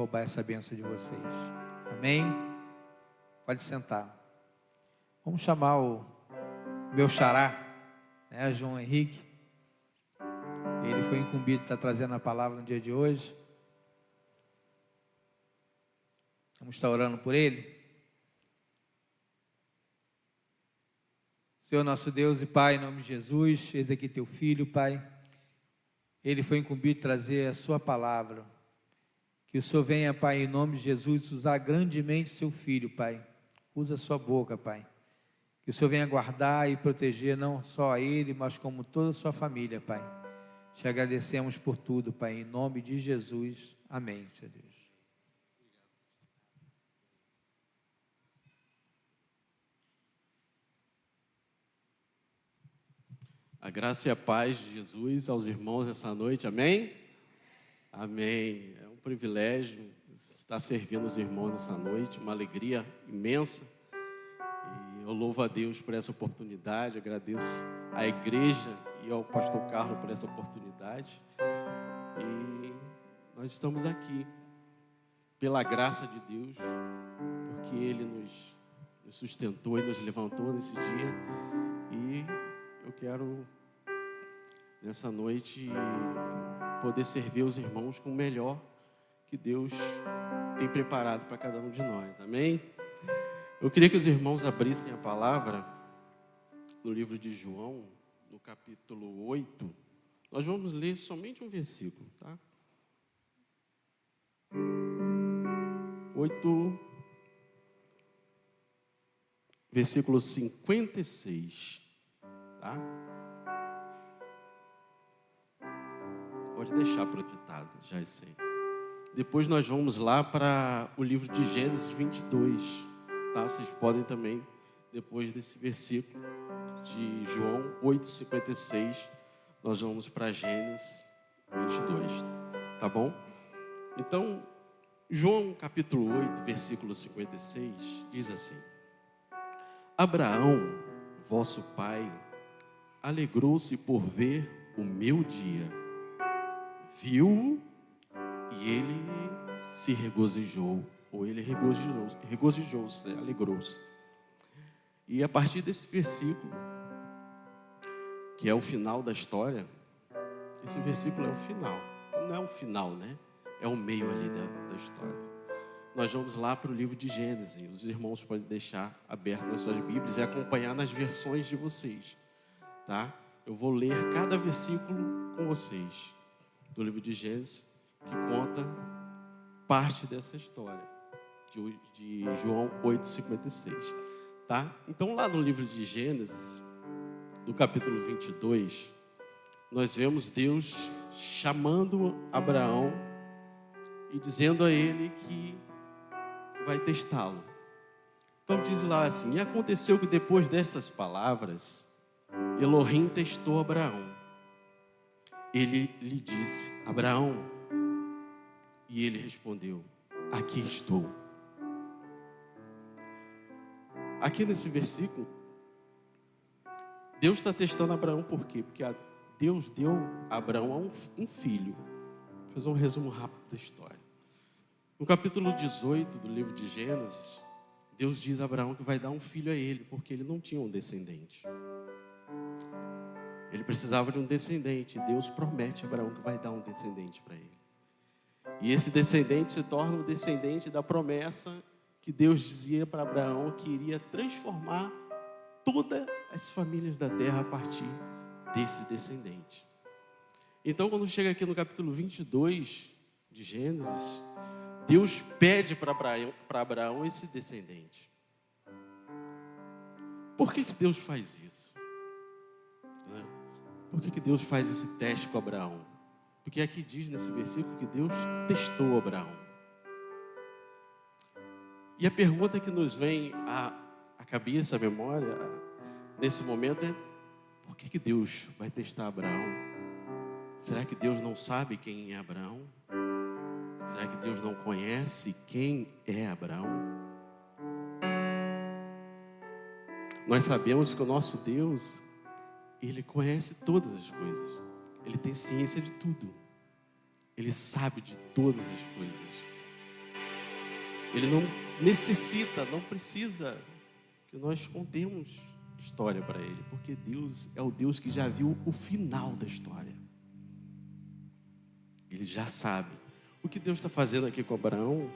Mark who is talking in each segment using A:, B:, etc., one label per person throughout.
A: roubar essa bênção de vocês. Amém? Pode sentar. Vamos chamar o meu xará, né, João Henrique. Ele foi incumbido de estar trazendo a palavra no dia de hoje. Vamos estar orando por ele. Senhor nosso Deus e Pai, em nome de Jesus, eis aqui teu filho, Pai. Ele foi incumbido de trazer a sua palavra. Que o Senhor venha, Pai, em nome de Jesus, usar grandemente seu filho, Pai. Usa a sua boca, Pai. Que o Senhor venha guardar e proteger não só a ele, mas como toda a sua família, Pai. Te agradecemos por tudo, Pai, em nome de Jesus. Amém, Senhor Deus.
B: A graça e a paz de Jesus aos irmãos essa noite, amém? Amém. É um privilégio estar servindo os irmãos essa noite, uma alegria imensa. E eu louvo a Deus por essa oportunidade, agradeço à igreja e ao pastor Carlos por essa oportunidade. E nós estamos aqui pela graça de Deus, porque Ele nos sustentou e nos levantou nesse dia. E eu quero, nessa noite, poder servir os irmãos com o melhor que Deus tem preparado para cada um de nós. Amém? Eu queria que os irmãos abrissem a palavra no livro de João, no capítulo 8. Nós vamos ler somente um versículo, tá? 8, versículo 56. Tá? Pode deixar projetado, já sei. Depois nós vamos lá para o livro de Gênesis 22. Tá? Vocês podem também, depois desse versículo de João 8,56, nós vamos para Gênesis 22. Tá bom? Então, João capítulo 8, versículo 56, diz assim: Abraão, vosso pai, alegrou-se por ver o meu dia, viu e ele se regozijou, ou ele regozijou-se, né? Alegrou-se. E a partir desse versículo, que é o final da história, esse versículo é o final, não é o final, né? É o meio ali da história. Nós vamos lá para o livro de Gênesis, os irmãos podem deixar aberto nas suas Bíblias e acompanhar nas versões de vocês. Tá? Eu vou ler cada versículo com vocês do livro de Gênesis, que conta parte dessa história de João 8,56. Tá? Então, lá no livro de Gênesis, no capítulo 22, nós vemos Deus chamando Abraão e dizendo a ele que vai testá-lo. Então, diz lá assim: E aconteceu que depois destas palavras, Elohim testou Abraão. Ele lhe disse: Abraão. E ele respondeu: Aqui estou. Aqui nesse versículo, Deus está testando Abraão por quê? Porque Deus deu a Abraão um filho. Vou fazer um resumo rápido da história. No capítulo 18 do livro de Gênesis, Deus diz a Abraão que vai dar um filho a ele, porque ele não tinha um descendente. Ele precisava de um descendente. Deus promete a Abraão que vai dar um descendente para ele. E esse descendente se torna o descendente da promessa que Deus dizia para Abraão que iria transformar todas as famílias da terra a partir desse descendente. Então, quando chega aqui no capítulo 22 de Gênesis, Deus pede para Abraão esse descendente. Por que Deus faz isso? Por que Deus faz esse teste com Abraão? Porque aqui diz nesse versículo que Deus testou Abraão. E a pergunta que nos vem à cabeça, à memória, nesse momento é: por que Deus vai testar Abraão? Será que Deus não sabe quem é Abraão? Será que Deus não conhece quem é Abraão? Nós sabemos que o nosso Deus, Ele conhece todas as coisas. Ele tem ciência de tudo. Ele sabe de todas as coisas. Ele não necessita, não precisa que nós contemos história para ele, porque Deus é o Deus que já viu o final da história. Ele já sabe. O que Deus está fazendo aqui com Abraão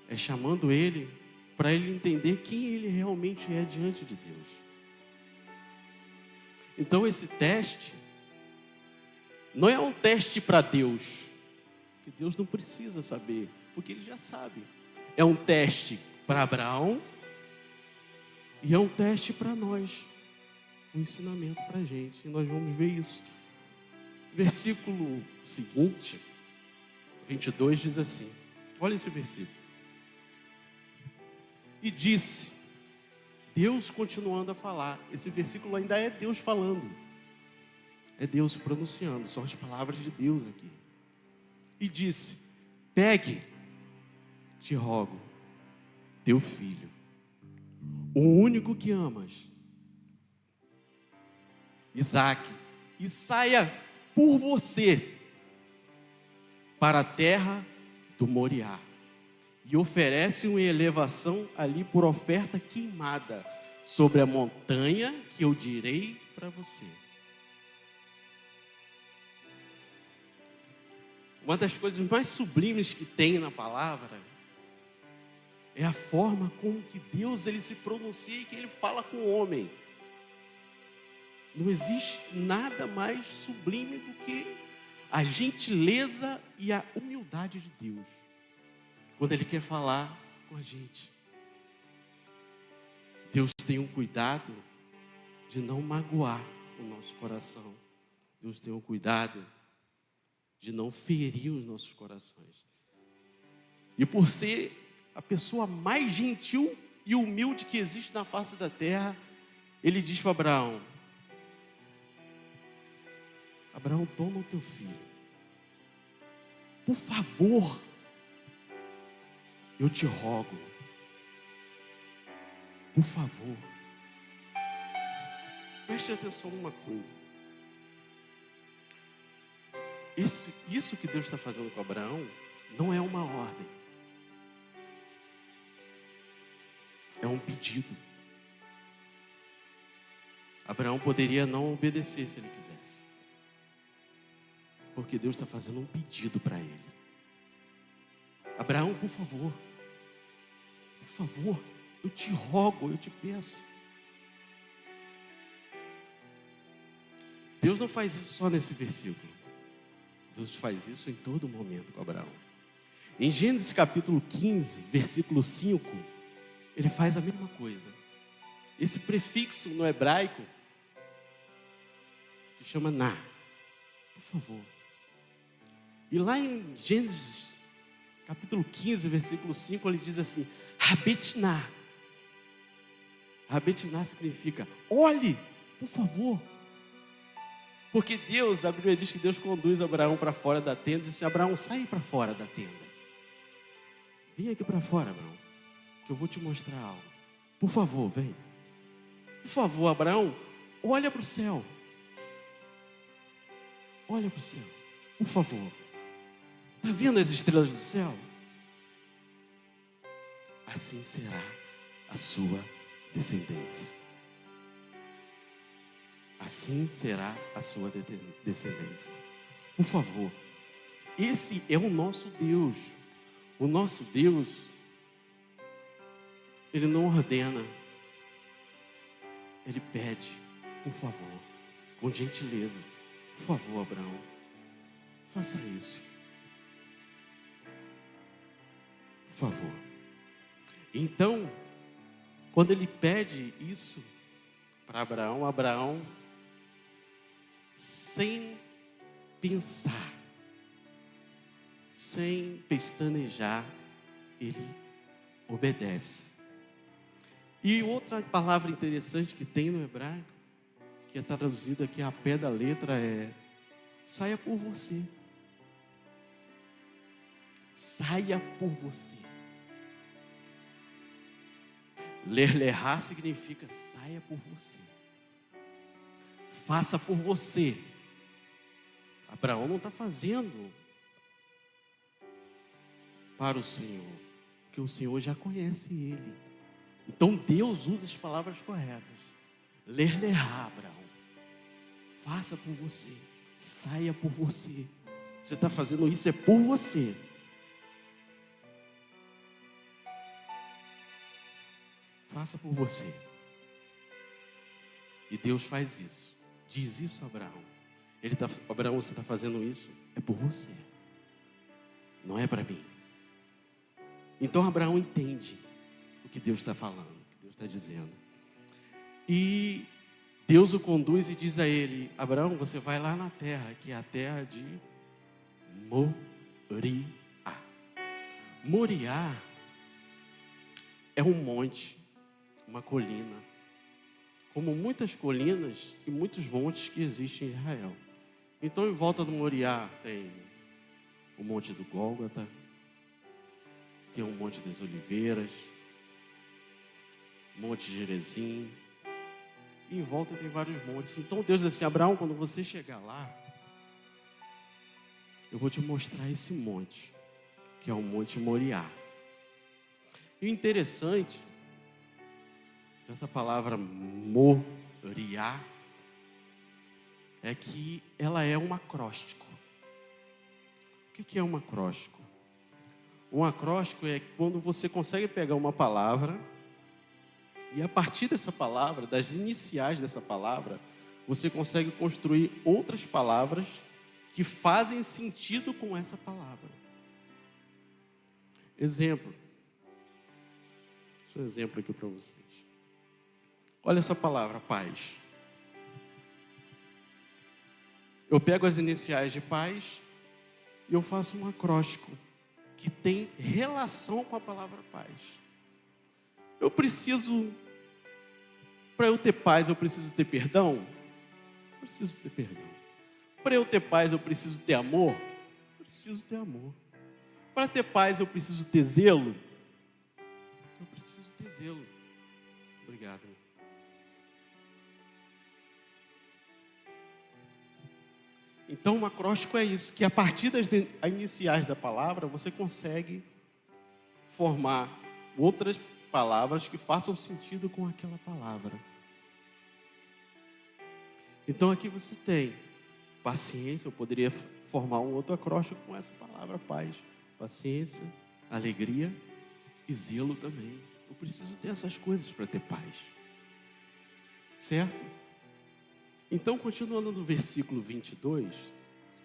B: é chamando ele para ele entender quem ele realmente é diante de Deus. Então esse teste não é um teste para Deus, que Deus não precisa saber, porque Ele já sabe. É um teste para Abraão e é um teste para nós, um ensinamento para a gente. E nós vamos ver isso. Versículo seguinte, 22, diz assim, olha esse versículo. E disse, Deus continuando a falar, esse versículo ainda é Deus falando, é Deus pronunciando, são as palavras de Deus aqui. E disse, pegue, te rogo, teu filho, o único que amas, Isaque, e saia por você para a terra do Moriá. E oferece uma elevação ali por oferta queimada sobre a montanha que eu direi para você. Uma das coisas mais sublimes que tem na palavra é a forma como que Deus ele se pronuncia e que Ele fala com o homem. Não existe nada mais sublime do que a gentileza e a humildade de Deus, quando Ele quer falar com a gente. Deus tem um cuidado de não magoar o nosso coração. Deus tem um cuidado de não ferir os nossos corações. E por ser a pessoa mais gentil e humilde que existe na face da terra, Ele diz para Abraão, Abraão, toma o teu filho. Por favor, eu te rogo. Por favor. Preste atenção numa coisa. Isso que Deus está fazendo com Abraão não é uma ordem. É um pedido. Abraão poderia não obedecer se ele quisesse. Porque Deus está fazendo um pedido para ele. Abraão, por favor, eu te rogo, eu te peço. Deus não faz isso só nesse versículo. Deus faz isso em todo momento com Abraão. Em Gênesis capítulo 15, versículo 5, Ele faz a mesma coisa. Esse prefixo no hebraico se chama na. Por favor. E lá em Gênesis capítulo 15, versículo 5, ele diz assim, Rabetná. Rabetná significa, olhe, por favor. Porque Deus, a Bíblia diz que Deus conduz Abraão para fora da tenda e diz assim, Abraão, sai para fora da tenda. Vem aqui para fora, Abraão, que eu vou te mostrar algo. Por favor, vem. Por favor, Abraão, olha para o céu. Olha para o céu, por favor. Está vendo as estrelas do céu? Assim será a sua descendência. Assim será a sua descendência. Por favor. Esse é o nosso Deus. O nosso Deus, Ele não ordena. Ele pede, por favor, com gentileza. Por favor, Abraão, faça isso. Por favor. Então, quando ele pede isso para Abraão, Abraão, sem pensar, sem pestanejar, ele obedece. E outra palavra interessante que tem no hebraico, que está traduzida aqui a pé da letra, é saia por você. Saia por você. Lerlerá significa saia por você. Faça por você. Abraão não está fazendo para o Senhor, porque o Senhor já conhece ele. Então Deus usa as palavras corretas. Ler-lhe-á, Abraão. Faça por você, saia por você. Você está fazendo isso é por você. Faça por você. E Deus faz isso. Diz isso a Abraão. Abraão, você está fazendo isso é por você. Não é para mim. Então Abraão entende o que Deus está falando, o que Deus está dizendo. E Deus o conduz e diz a ele: Abraão, você vai lá na terra, que é a terra de Moriá. Moriá é um monte, uma colina, como muitas colinas e muitos montes que existem em Israel. Então, em volta do Moriá tem o Monte do Gólgota, tem o Monte das Oliveiras, Monte de Gerizim, e em volta tem vários montes. Então Deus diz assim: Abraão, quando você chegar lá, eu vou te mostrar esse monte, que é o Monte Moriá. E o interessante dessa palavra Moriá é que ela é um acróstico. O que é um acróstico? Um acróstico é quando você consegue pegar uma palavra e a partir dessa palavra, das iniciais dessa palavra, você consegue construir outras palavras que fazem sentido com essa palavra. Exemplo. Deixa eu dar um exemplo aqui para vocês. Olha essa palavra, paz. Eu pego as iniciais de paz e eu faço um acróstico que tem relação com a palavra paz. Eu preciso, para eu ter paz, eu preciso ter perdão? Eu preciso ter perdão. Para eu ter paz, eu preciso ter amor? Eu preciso ter amor. Para ter paz, eu preciso ter zelo? Eu preciso ter zelo. Obrigado. Então, um acróstico é isso, que a partir das iniciais da palavra, você consegue formar outras palavras que façam sentido com aquela palavra. Então aqui você tem paciência, eu poderia formar um outro acróstico com essa palavra paz. Paciência, alegria e zelo também. Eu preciso ter essas coisas para ter paz. Certo? Então, continuando no versículo 22,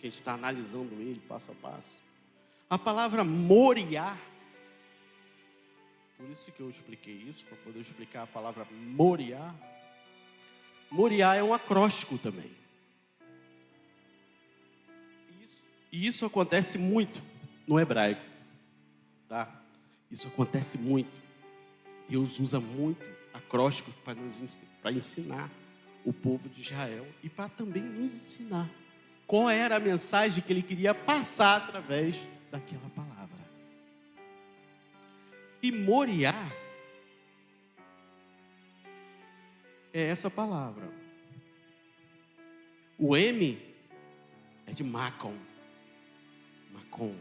B: que a gente está analisando ele passo a passo, a palavra Moriá, por isso que eu expliquei isso, para poder explicar a palavra Moriá. Moriá é um acróstico também. E isso acontece muito no hebraico, tá? Isso acontece muito. Deus usa muito acrósticos para ensinar o povo de Israel e para também nos ensinar qual era a mensagem que ele queria passar através daquela palavra. E Moriá é essa palavra. O M é de Macon. Macon.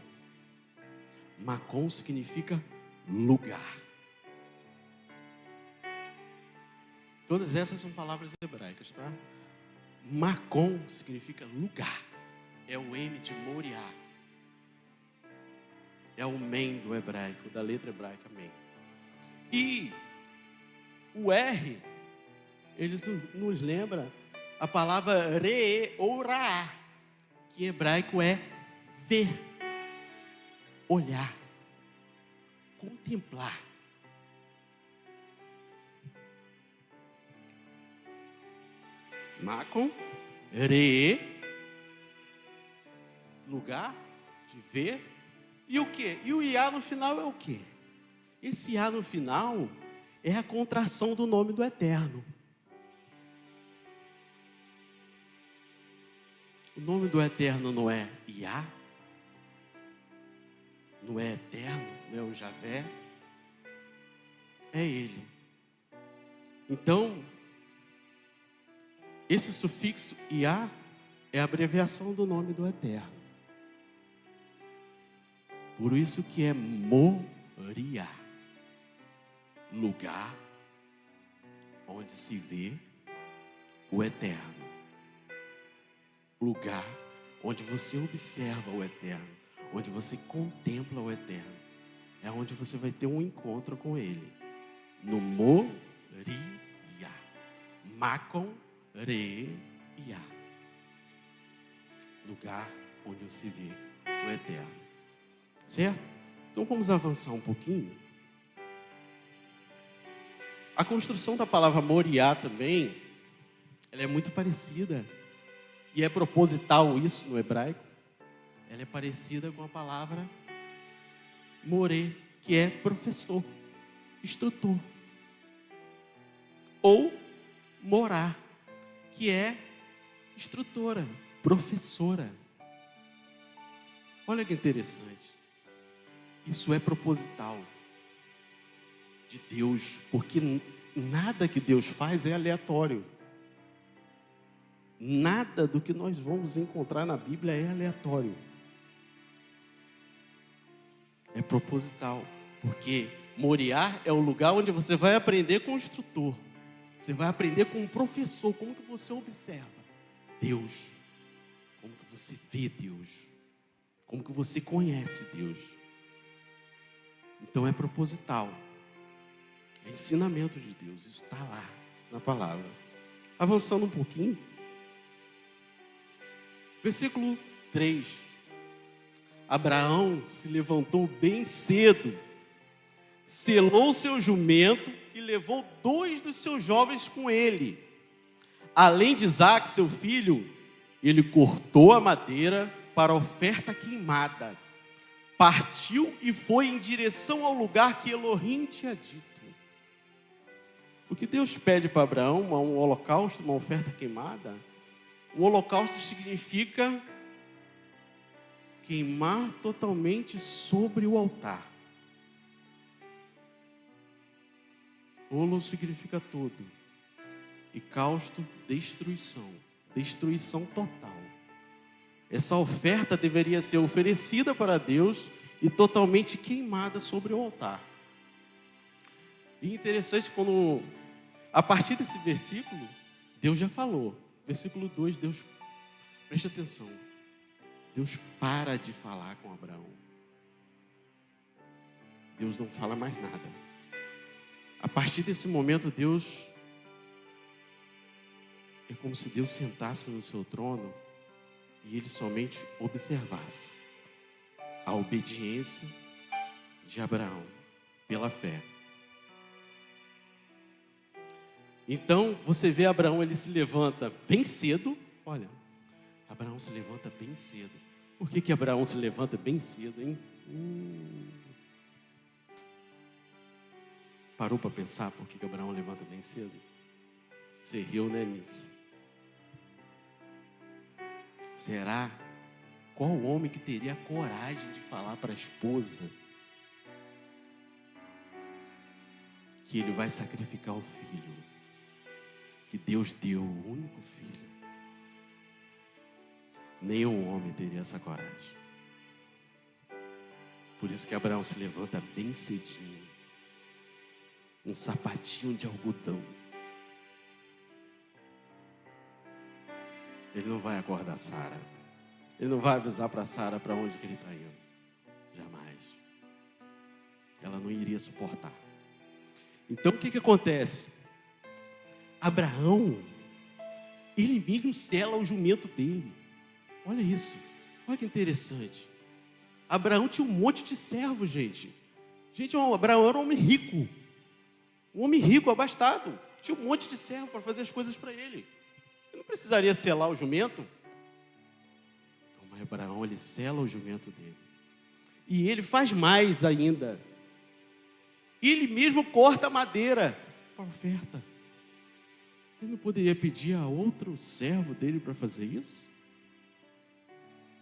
B: Macon significa lugar. Todas essas são palavras hebraicas, tá? Macon significa lugar. É o M de Moriá. É o men do hebraico, da letra hebraica men. E o R, ele nos lembra a palavra re ou ra, que em hebraico é ver, olhar, contemplar. Macon, re, lugar de ver. E o quê? E o Iá no final é o quê? Esse Iá no final é a contração do nome do Eterno. O nome do Eterno não é Iá, não é Eterno, não é o Javé, é Ele. Então, esse sufixo Iá é a abreviação do nome do Eterno. Por isso que é Moria, lugar onde se vê o eterno, lugar onde você observa o eterno, onde você contempla o eterno, é onde você vai ter um encontro com ele, no Moria, Makon Reia, lugar onde se vê o eterno, certo? Então vamos avançar um pouquinho. A construção da palavra Moriá também, ela é muito parecida, e é proposital isso no hebraico. Ela é parecida com a palavra Morê, que é professor, instrutor. Ou Morá, que é instrutora, professora. Olha que interessante. Isso é proposital de Deus, porque nada que Deus faz é aleatório. Nada do que nós vamos encontrar na Bíblia é aleatório. É proposital, porque Moriá é o lugar onde você vai aprender com o instrutor. Você vai aprender com um professor, como que você observa Deus, como que você vê Deus, como que você conhece Deus. Então é proposital, é ensinamento de Deus, isso está lá na palavra. Avançando um pouquinho, versículo 3, Abraão se levantou bem cedo, selou seu jumento e levou 2 dos seus jovens com ele. Além de Isaque, seu filho, ele cortou a madeira para a oferta queimada. Partiu e foi em direção ao lugar que Elohim tinha dito. O que Deus pede para Abraão, um holocausto, uma oferta queimada, um holocausto significa queimar totalmente sobre o altar. Holo significa todo, e causto, destruição, destruição total. Essa oferta deveria ser oferecida para Deus e totalmente queimada sobre o altar. E interessante, quando, a partir desse versículo, Deus já falou. Versículo 2, Deus, preste atenção, Deus para de falar com Abraão. Deus não fala mais nada. A partir desse momento, Deus, é como se Deus sentasse no seu trono e ele somente observasse a obediência de Abraão pela fé. Então, você vê Abraão, ele se levanta bem cedo. Olha, Abraão se levanta bem cedo. Por que Abraão se levanta bem cedo, hein? Parou para pensar por que Abraão levanta bem cedo? Você riu, né, nisso? Será? Qual homem que teria a coragem de falar para a esposa que ele vai sacrificar o filho que Deus deu, o único filho? Nenhum homem teria essa coragem. Por isso que Abraão se levanta bem cedinho, um sapatinho de algodão. Ele não vai acordar Sara. Ele não vai avisar para Sara para onde que ele está indo. Jamais. Ela não iria suportar. Então o que acontece? Abraão, ele mesmo sela o jumento dele. Olha isso. Olha que interessante. Abraão tinha um monte de servos, gente. Abraão era um homem rico. Um homem rico, abastado. Tinha um monte de servo para fazer as coisas para ele. Ele não precisaria selar o jumento. Então, mas Abraão, ele sela o jumento dele. E ele faz mais ainda. Ele mesmo corta a madeira para oferta. Ele não poderia pedir a outro servo dele para fazer isso?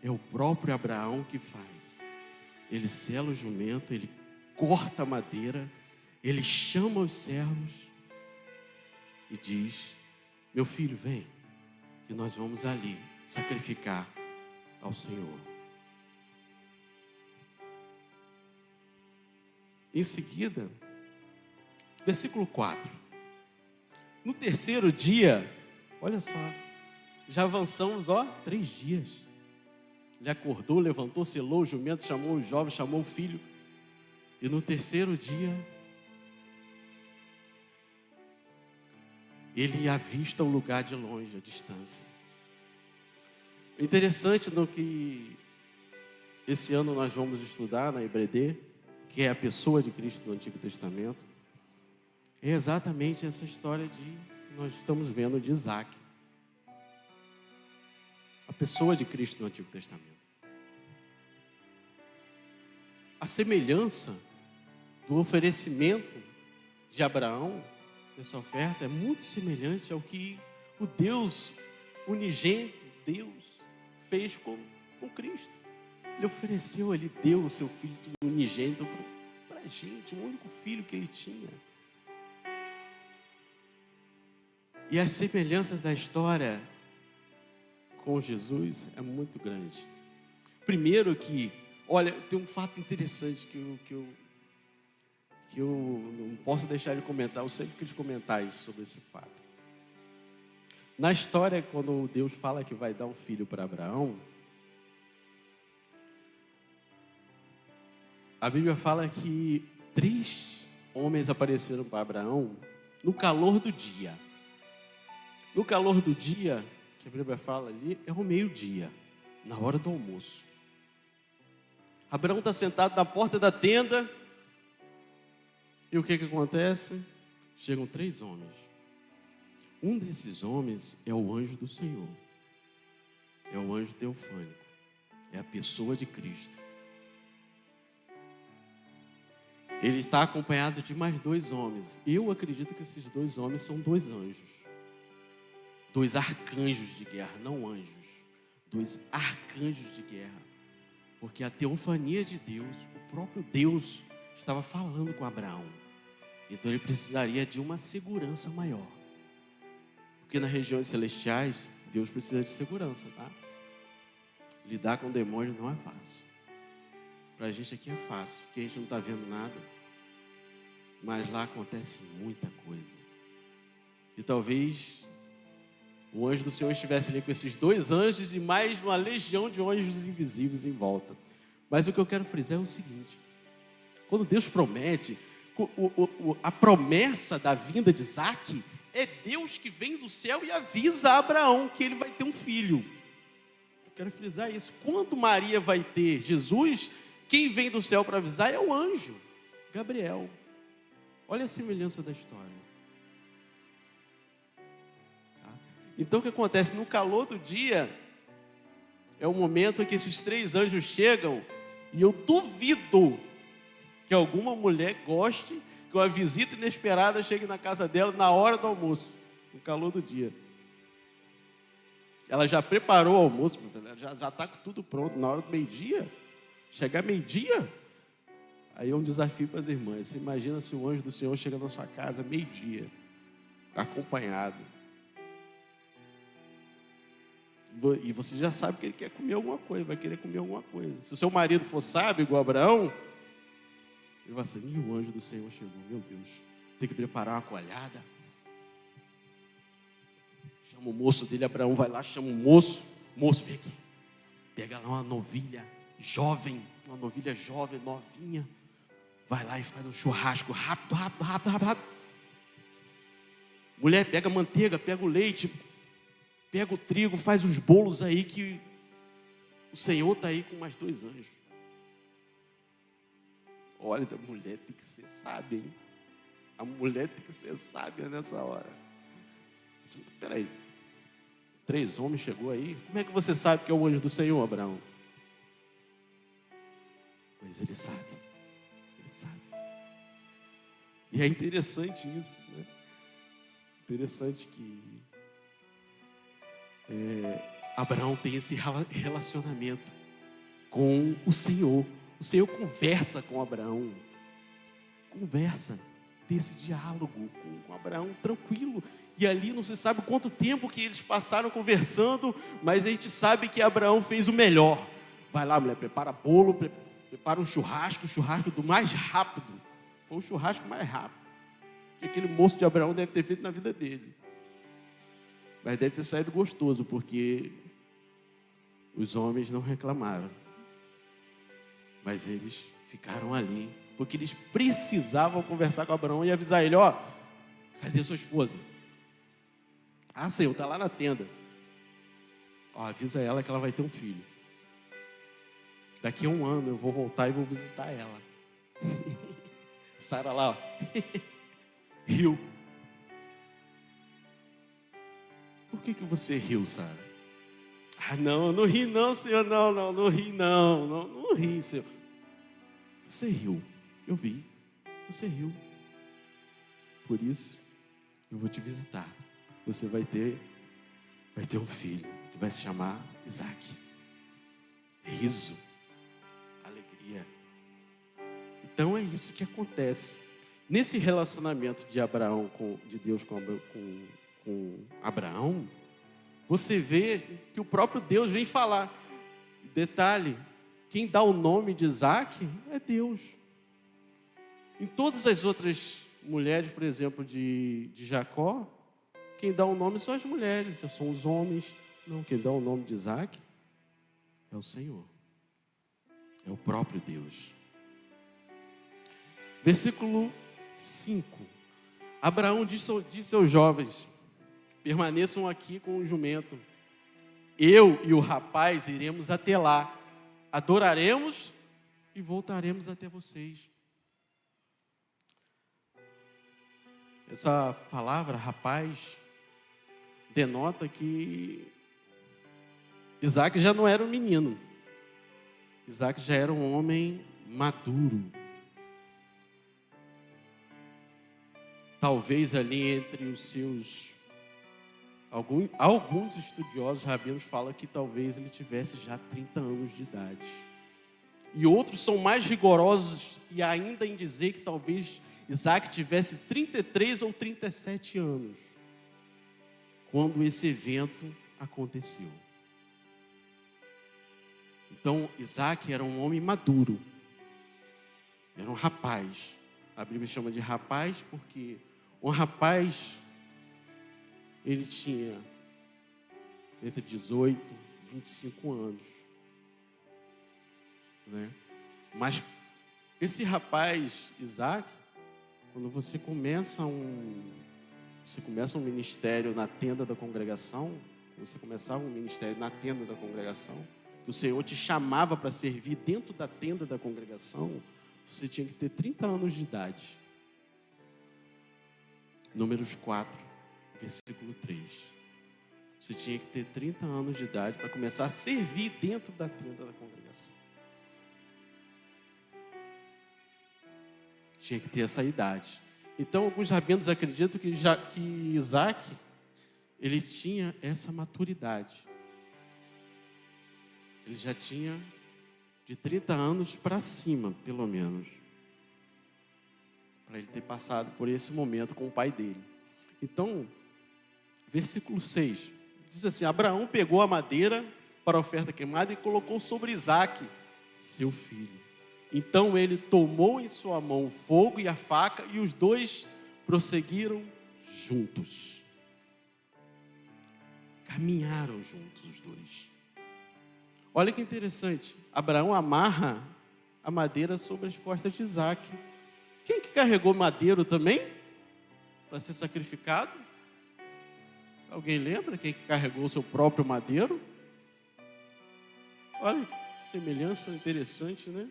B: É o próprio Abraão que faz. Ele sela o jumento, ele corta a madeira, ele chama os servos e diz: meu filho, vem, que nós vamos ali sacrificar ao Senhor. Em seguida, versículo 4. No terceiro dia, olha só, já avançamos, 3 dias. Ele acordou, levantou, selou o jumento, chamou o jovem, chamou o filho. E no terceiro dia, ele avista o lugar de longe, a distância. Interessante no que esse ano nós vamos estudar na EBRD, que é a pessoa de Cristo no Antigo Testamento, é exatamente essa história que nós estamos vendo de Isaac. A pessoa de Cristo no Antigo Testamento. A semelhança do oferecimento de Abraão, dessa oferta, é muito semelhante ao que o Deus unigênito, Deus, fez com Cristo. Ele ofereceu, ele deu o seu filho unigênito para a gente, o único filho que ele tinha. E as semelhanças da história com Jesus é muito grande. Primeiro que, olha, tem um fato interessante que eu não posso deixar de comentar, eu sempre quis comentar isso, sobre esse fato. Na história, quando Deus fala que vai dar um filho para Abraão, a Bíblia fala que 3 homens apareceram para Abraão no calor do dia. No calor do dia, que a Bíblia fala ali, é o meio-dia, na hora do almoço. Abraão está sentado na porta da tenda, e o que acontece? Chegam 3 homens. Um desses homens é o anjo do Senhor, é o anjo teofânico, é a pessoa de Cristo. Ele está acompanhado de mais 2 homens. Eu acredito que esses 2 homens são 2 anjos. 2 arcanjos de guerra, não anjos. 2 arcanjos de guerra. Porque a teofania de Deus, o próprio Deus, estava falando com Abraão. Então ele precisaria de uma segurança maior. Porque nas regiões celestiais, Deus precisa de segurança, tá? Lidar com demônios não é fácil. Para a gente aqui é fácil, porque a gente não está vendo nada. Mas lá acontece muita coisa. E talvez o anjo do Senhor estivesse ali com esses 2 anjos e mais uma legião de anjos invisíveis em volta. Mas o que eu quero frisar é o seguinte: quando Deus promete, a promessa da vinda de Isaac é Deus que vem do céu e avisa a Abraão que ele vai ter um filho. Eu quero frisar isso. Quando Maria vai ter Jesus, quem vem do céu para avisar é o anjo Gabriel. Olha a semelhança da história. Então o que acontece? No calor do dia, é o momento em que esses 3 anjos chegam, e eu duvido que alguma mulher goste que uma visita inesperada chegue na casa dela na hora do almoço, no calor do dia. Ela já preparou o almoço, já está com tudo pronto, na hora do meio-dia. Chegar meio-dia, aí é um desafio para as irmãs. Você imagina se o anjo do Senhor chega na sua casa meio-dia, acompanhado. E você já sabe que ele quer comer alguma coisa, vai querer comer alguma coisa. Se o seu marido for sábio, igual Abraão, ele vai assim: o anjo do Senhor chegou, meu Deus, tem que preparar uma coalhada. Chama o moço dele, Abraão vai lá, chama o moço, vem aqui, pega lá uma novilha jovem, novinha, vai lá e faz um churrasco rápido. Mulher, pega a manteiga, pega o leite, pega o trigo, faz uns bolos aí, que o Senhor está aí com mais 2 anjos. Olha, a mulher tem que ser sábia, hein? A mulher tem que ser sábia nessa hora. Peraí, 3 homens chegou aí? Como é que você sabe que é o anjo do Senhor, Abraão? Pois ele sabe. E é interessante isso, né? Interessante que Abraão tem esse relacionamento com o Senhor. O Senhor conversa com Abraão. Tem esse diálogo com Abraão tranquilo. E ali não se sabe quanto tempo que eles passaram conversando, mas a gente sabe que Abraão fez o melhor. Vai lá, mulher, prepara bolo, prepara um churrasco do mais rápido. Foi o churrasco mais rápido que aquele moço de Abraão deve ter feito na vida dele. Mas deve ter saído gostoso, porque os homens não reclamaram. Mas eles ficaram ali, porque eles precisavam conversar com Abraão e avisar ele: ó, cadê sua esposa? Ah, Senhor, está lá na tenda. Ó, avisa ela que ela vai ter um filho. Daqui a 1 ano eu vou voltar e vou visitar ela. Sara lá, ó, riu. Por que você riu, Sara? Ah, não, eu não ri não, Senhor, não ri não ri, Senhor. Você riu, eu vi, você riu. Por isso, eu vou te visitar. Você vai ter um filho, que vai se chamar Isaac. Riso, alegria. Então é isso que acontece. Nesse relacionamento de Abraão, de Deus com Abraão, você vê que o próprio Deus vem falar. Detalhe, quem dá o nome de Isaac é Deus. Em todas as outras mulheres, por exemplo, de Jacó, quem dá o nome são as mulheres, são os homens. Não, quem dá o nome de Isaac é o Senhor. É o próprio Deus. Versículo 5. Abraão disse aos jovens: permaneçam aqui com o jumento. Eu e o rapaz iremos até lá. Adoraremos e voltaremos até vocês. Essa palavra, rapaz, denota que Isaac já não era um menino. Isaac já era um homem maduro. Talvez ali entre os seus... Alguns estudiosos rabinos falam que talvez ele tivesse já 30 anos de idade. E outros são mais rigorosos e ainda em dizer que talvez Isaac tivesse 33 ou 37 anos quando esse evento aconteceu. Então, Isaac era um homem maduro. Era um rapaz. A Bíblia chama de rapaz porque um rapaz, ele tinha entre 18 e 25 anos. Né? Mas esse rapaz, Isaac, quando você começa um ministério na tenda da congregação, você começava um ministério na tenda da congregação, que o Senhor te chamava para servir dentro da tenda da congregação, você tinha que ter 30 anos de idade. Números 4, versículo 3. Você tinha que ter 30 anos de idade para começar a servir dentro da tenda da congregação. Tinha que ter essa idade. Então, alguns rabinos acreditam que Isaac, ele tinha essa maturidade. Ele já tinha de 30 anos para cima, pelo menos, para ele ter passado por esse momento com o pai dele. Então, versículo 6, diz assim: Abraão pegou a madeira para a oferta queimada e colocou sobre Isaac, seu filho. Então ele tomou em sua mão o fogo e a faca, e os dois prosseguiram juntos. Caminharam juntos os dois. Olha que interessante, Abraão amarra a madeira sobre as costas de Isaac. Quem que carregou madeiro também para ser sacrificado? Alguém lembra quem que carregou o seu próprio madeiro? Olha que semelhança interessante, né?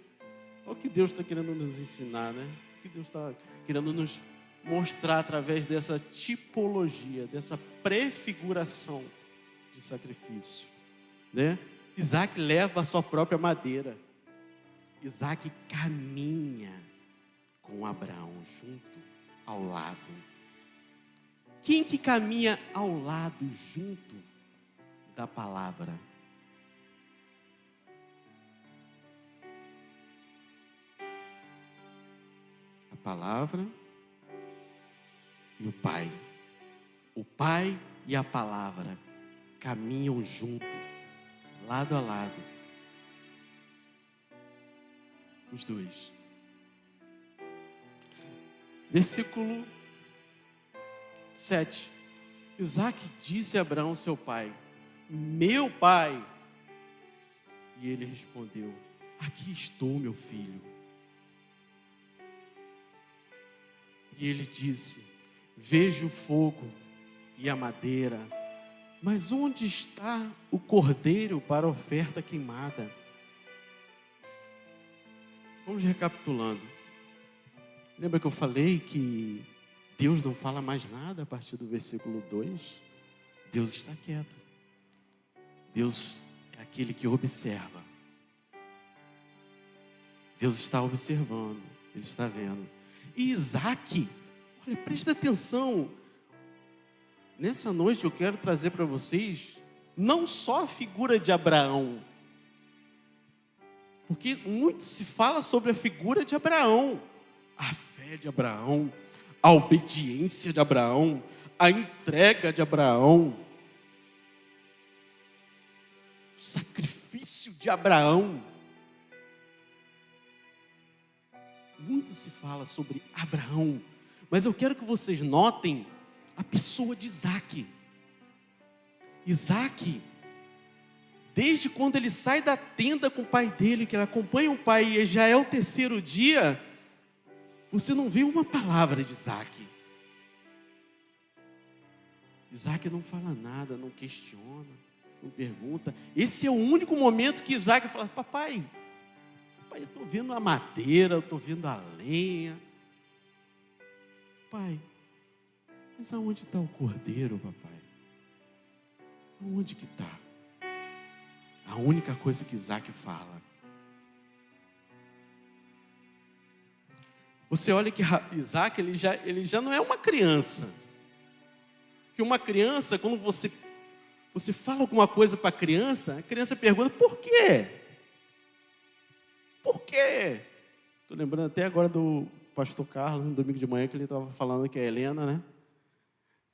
B: Olha o que Deus está querendo nos ensinar, né? O que Deus está querendo nos mostrar através dessa tipologia, dessa prefiguração de sacrifício, né? Isaac leva a sua própria madeira. Isaac caminha com Abraão junto, ao lado. Quem que caminha ao lado, junto da palavra? A palavra e o Pai. O Pai e a palavra caminham junto, lado a lado. Os dois. Versículo 7. Isaac disse a Abraão, seu pai: meu pai. E ele respondeu: aqui estou, meu filho. E ele disse: vejo o fogo e a madeira, mas onde está o cordeiro para a oferta queimada? Vamos recapitulando. Lembra que eu falei que Deus não fala mais nada a partir do versículo 2? Deus está quieto. Deus é aquele que observa. Deus está observando, Ele está vendo. E Isaac, olha, presta atenção. Nessa noite eu quero trazer para vocês não só a figura de Abraão, porque muito se fala sobre a figura de Abraão, a fé de Abraão, a obediência de Abraão, a entrega de Abraão, o sacrifício de Abraão. Muito se fala sobre Abraão, mas eu quero que vocês notem a pessoa de Isaac. Isaac, desde quando ele sai da tenda com o pai dele, que ele acompanha o pai e já é o terceiro dia, você não vê uma palavra de Isaac. Isaac não fala nada, não questiona, não pergunta. Esse é o único momento que Isaac fala: papai, eu estou vendo a madeira, eu estou vendo a lenha. Pai, mas aonde está o cordeiro, papai? Aonde que está? A única coisa que Isaac fala. Você olha que Isaac, ele já não é uma criança. Que uma criança, quando você fala alguma coisa para a criança pergunta: por quê? Por quê? Estou lembrando até agora do pastor Carlos, no domingo de manhã, que ele estava falando que é a Helena, né?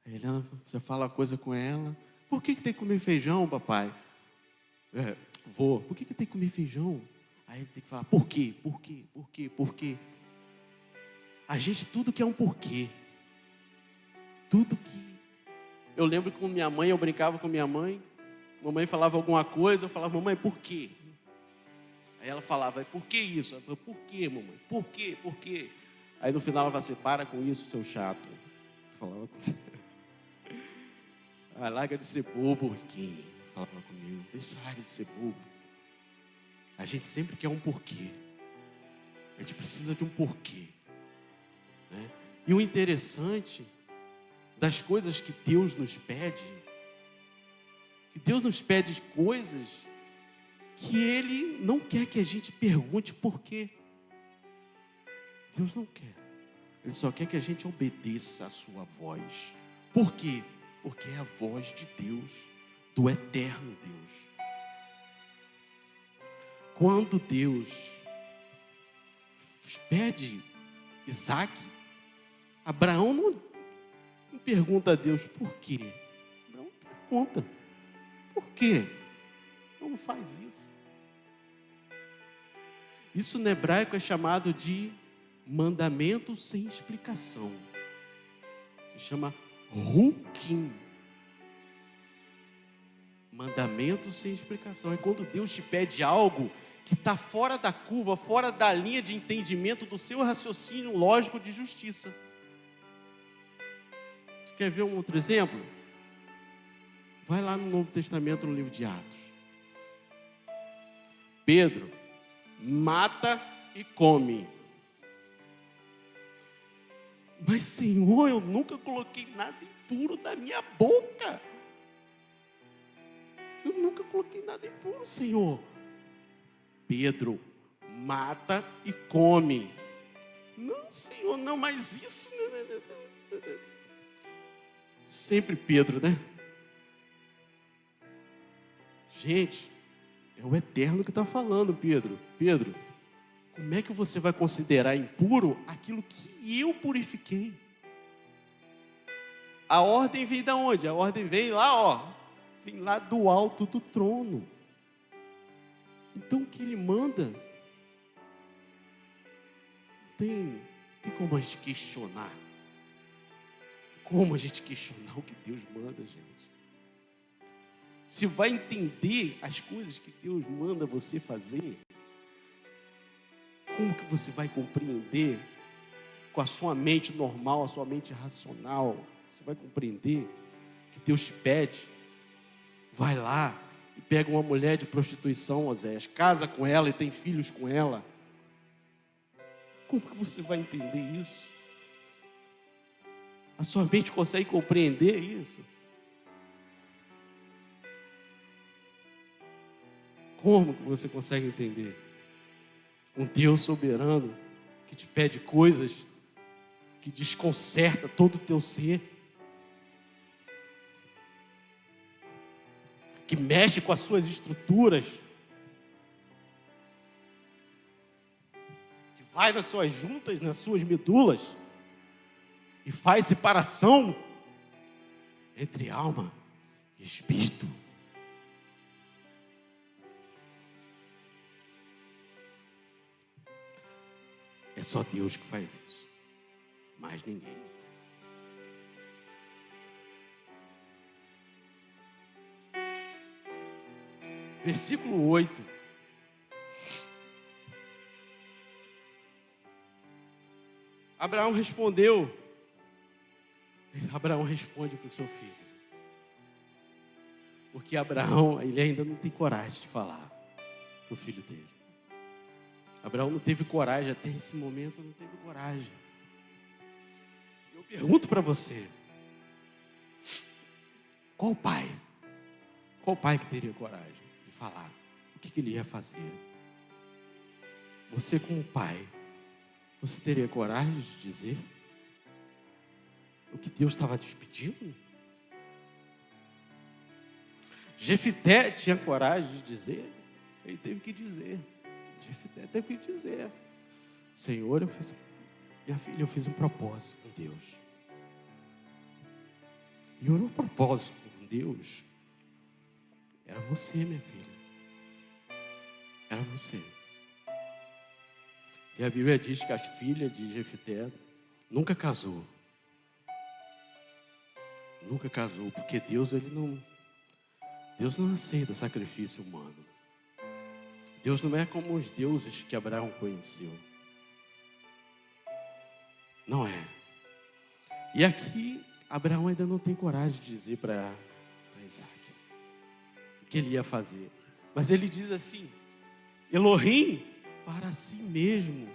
B: A Helena, você fala uma coisa com ela: por que tem que comer feijão, papai? Vô, por que tem que comer feijão? Aí ele tem que falar: por quê? Por quê? Por quê? Por quê? A gente tudo quer um porquê. Tudo que... Eu lembro que com minha mãe, eu brincava com minha mãe. Mamãe falava alguma coisa, eu falava: mamãe, por quê? Aí ela falava: por que isso? Ela falava: por quê, mamãe? Por quê? Por quê? Aí no final ela falava assim: para com isso, seu chato. Eu falava comigo: larga de ser bobo, Riquinho. Falava comigo: larga de ser bobo. A gente sempre quer um porquê. A gente precisa de um porquê, né? E o interessante das coisas que Deus nos pede, que Deus nos pede coisas que Ele não quer que a gente pergunte por quê. Deus não quer. Ele só quer que a gente obedeça a sua voz. Por quê? Porque é a voz de Deus, do eterno Deus. Quando Deus pede Isaac, Abraão não pergunta a Deus por quê. Abraão pergunta: por quê? Não faz isso. Isso no hebraico é chamado de mandamento sem explicação. Se chama Hukim. Mandamento sem explicação. É quando Deus te pede algo que está fora da curva, fora da linha de entendimento do seu raciocínio lógico de justiça. Você quer ver um outro exemplo? Vai lá no Novo Testamento, no livro de Atos. Pedro mata e come. Mas, Senhor, eu nunca coloquei nada impuro na minha boca. Eu nunca coloquei nada impuro, Senhor. Pedro mata e come. Não, Senhor, não, mas isso... Sempre Pedro, né? Gente, é o Eterno que está falando, Pedro. Pedro, como é que você vai considerar impuro aquilo que eu purifiquei? A ordem vem da onde? A ordem vem lá, ó. Vem lá do alto do trono. Então o que ele manda? Tem como a gente questionar? Como a gente questionar o que Deus manda, gente? Se vai entender as coisas que Deus manda você fazer, como que você vai compreender com a sua mente normal, a sua mente racional? Você vai compreender que Deus te pede? Vai lá e pega uma mulher de prostituição, Oséias, casa com ela e tem filhos com ela. Como que você vai entender isso? A sua mente consegue compreender isso? Como que você consegue entender? Um Deus soberano que te pede coisas que desconcerta todo o teu ser, que mexe com as suas estruturas, que vai nas suas juntas, nas suas medulas, e faz separação entre alma e espírito. É só Deus que faz isso, mais ninguém. Versículo 8. Abraão respondeu. Abraão responde para o seu filho. Porque Abraão, ele ainda não tem coragem de falar para o filho dele. Abraão não teve coragem, até esse momento não teve coragem. Eu pergunto para você, qual pai que teria coragem de falar o que ele ia fazer? Você como pai, você teria coragem de dizer o que Deus estava te pedindo? Jefité tinha coragem de dizer? Ele teve que dizer. Jefité teve que dizer: Senhor, minha filha, eu fiz um propósito com Deus. E o meu propósito com Deus era você, minha filha. Era você. E a Bíblia diz que a filha de Jefité nunca casou. Nunca casou, porque Deus não aceita sacrifício humano. Deus não é como os deuses que Abraão conheceu. Não é. E aqui, Abraão ainda não tem coragem de dizer para Isaac o que ele ia fazer. Mas ele diz assim: Elohim, para si mesmo,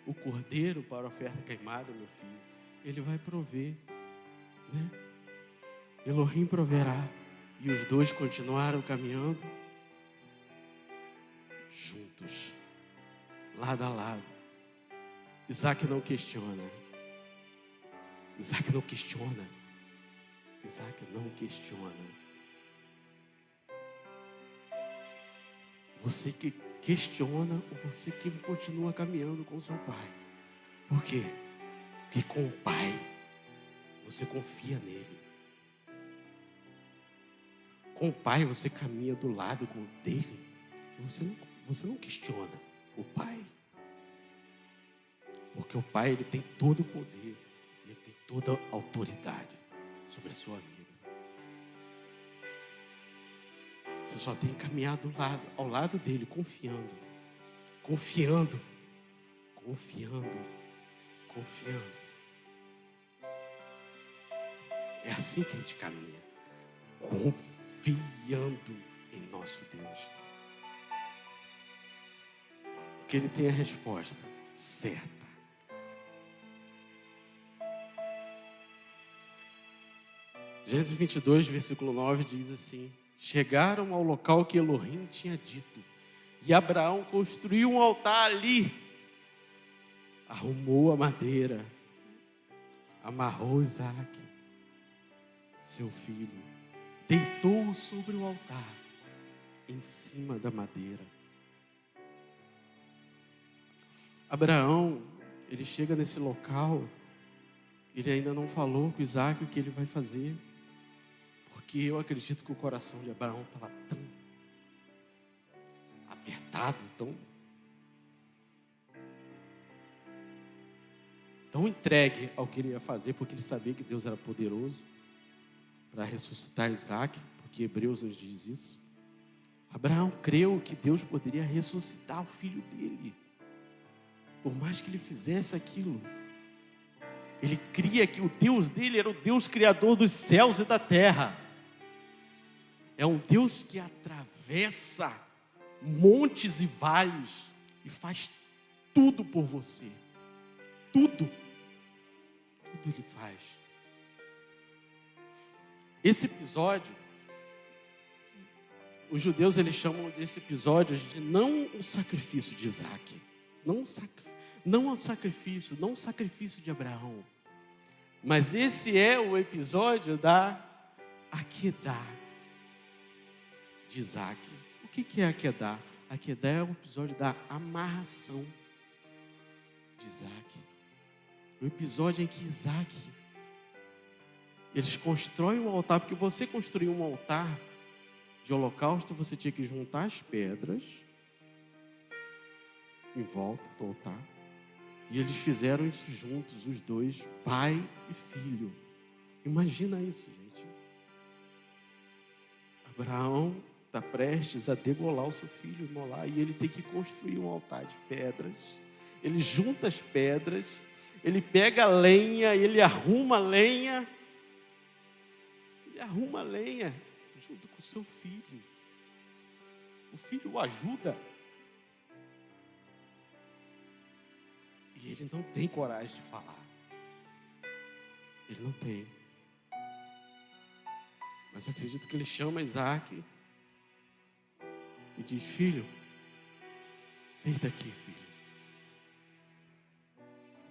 B: o cordeiro para a oferta queimada, meu filho, ele vai prover, né? Elohim proverá. E os dois continuaram caminhando juntos, lado a lado. Isaac não questiona. Isaac não questiona. Isaac não questiona. Você que questiona ou você que continua caminhando com seu pai? Por quê? Porque com o pai você confia nele. Com o pai você caminha do lado dele. Você não questiona o pai. Porque o pai, ele tem todo o poder, ele tem toda a autoridade sobre a sua vida. Você só tem que caminhar ao lado dele, confiando. É assim que a gente caminha, confiando em nosso Deus. Que ele tem a resposta certa. Gênesis 22, versículo 9 diz assim: chegaram ao local que Elohim tinha dito, e Abraão construiu um altar ali, arrumou a madeira, amarrou Isaac, seu filho, deitou-o sobre o altar, em cima da madeira. Abraão, ele chega nesse local, ele ainda não falou com Isaac o que ele vai fazer, porque eu acredito que o coração de Abraão estava tão apertado, tão entregue ao que ele ia fazer, porque ele sabia que Deus era poderoso para ressuscitar Isaac, porque Hebreus nos diz isso. Abraão creu que Deus poderia ressuscitar o filho dele, por mais que ele fizesse aquilo. Ele cria que o Deus dele era o Deus criador dos céus e da terra. É um Deus que atravessa montes e vales e faz tudo por você. Tudo ele faz. Esse episódio, os judeus eles chamam desse episódio de não o sacrifício de Isaac, não o sacrifício de Abraão, mas esse é o episódio da Aquedá de Isaac. O que é Aquedá? Aquedá é o episódio da amarração de Isaac. O episódio em que Isaac, eles constroem um altar, porque você construir um altar de holocausto, você tinha que juntar as pedras em volta do altar. E eles fizeram isso juntos, os dois, pai e filho. Imagina isso, gente. Abraão está prestes a degolar o seu filho, imolar, e ele tem que construir um altar de pedras. Ele junta as pedras, ele pega a lenha, ele arruma a lenha. Ele arruma a lenha junto com o seu filho. O filho o ajuda. E ele não tem coragem de falar. Ele não tem. Mas acredito que ele chama Isaac e diz: filho, deita aqui, filho.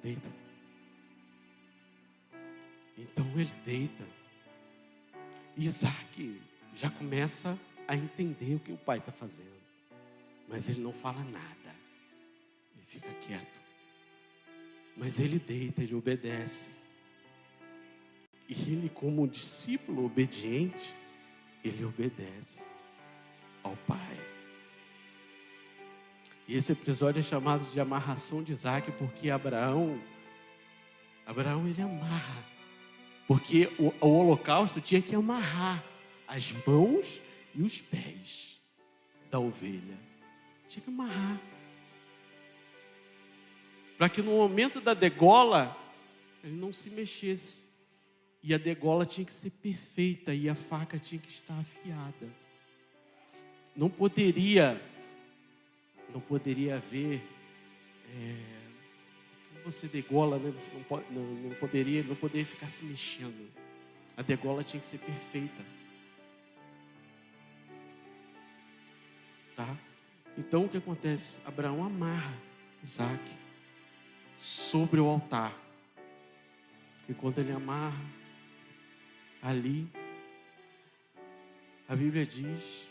B: Deita. Então ele deita. Isaac já começa a entender o que o pai está fazendo. Mas ele não fala nada. Ele fica quieto. Mas ele deita, ele obedece. E ele, como discípulo obediente, ele obedece ao pai. E esse episódio é chamado de amarração de Isaac, porque Abraão ele amarra. Porque o holocausto tinha que amarrar as mãos e os pés da ovelha. Tinha que amarrar. Para que no momento da degola, ele não se mexesse. E a degola tinha que ser perfeita e a faca tinha que estar afiada. Não poderia haver, você degola, né? Você não poderia ficar se mexendo. A degola tinha que ser perfeita. Tá? Então o que acontece? Abraão amarra Isaac sobre o altar. E quando ele amarra ali, a Bíblia diz,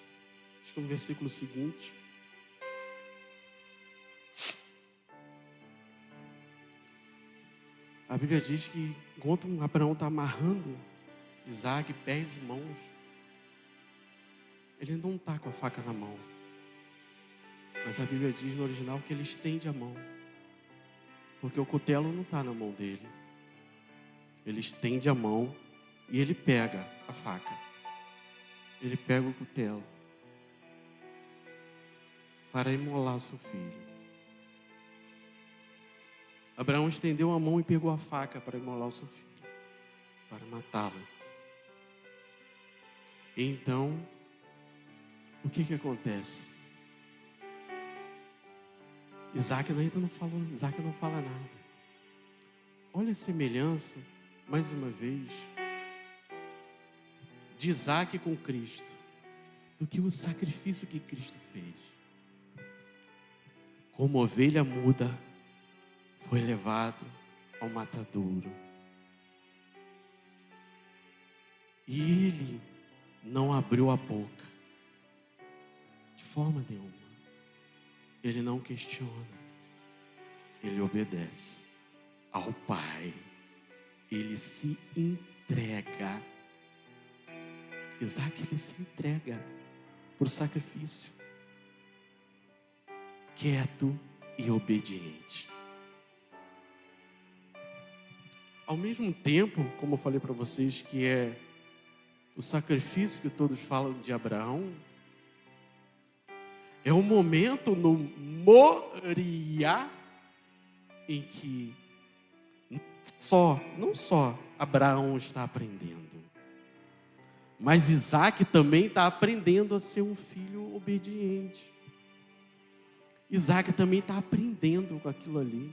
B: acho que no versículo seguinte, a Bíblia diz que enquanto Abraão está amarrando Isaac, pés e mãos, ele não está com a faca na mão. Mas a Bíblia diz no original que ele estende a mão. Porque o cutelo não está na mão dele. Ele estende a mão e ele pega a faca. Ele pega o cutelo para imolar o seu filho. Abraão estendeu a mão e pegou a faca para imolar o seu filho, para matá-lo. E então, o que acontece? Isaac ainda não falou, Isaac não fala nada. Olha a semelhança, mais uma vez, de Isaac com Cristo, do que o sacrifício que Cristo fez. Como ovelha muda, foi levado ao matadouro. E ele não abriu a boca, de forma nenhuma. Ele não questiona, ele obedece ao Pai, ele se entrega. Isaac, ele se entrega por sacrifício, quieto e obediente. ao mesmo tempo, como eu falei para vocês, que é o sacrifício que todos falam de Abraão, é um momento no Moriá em que não só Abraão está aprendendo, mas Isaac também está aprendendo a ser um filho obediente. Isaac também está aprendendo com aquilo ali.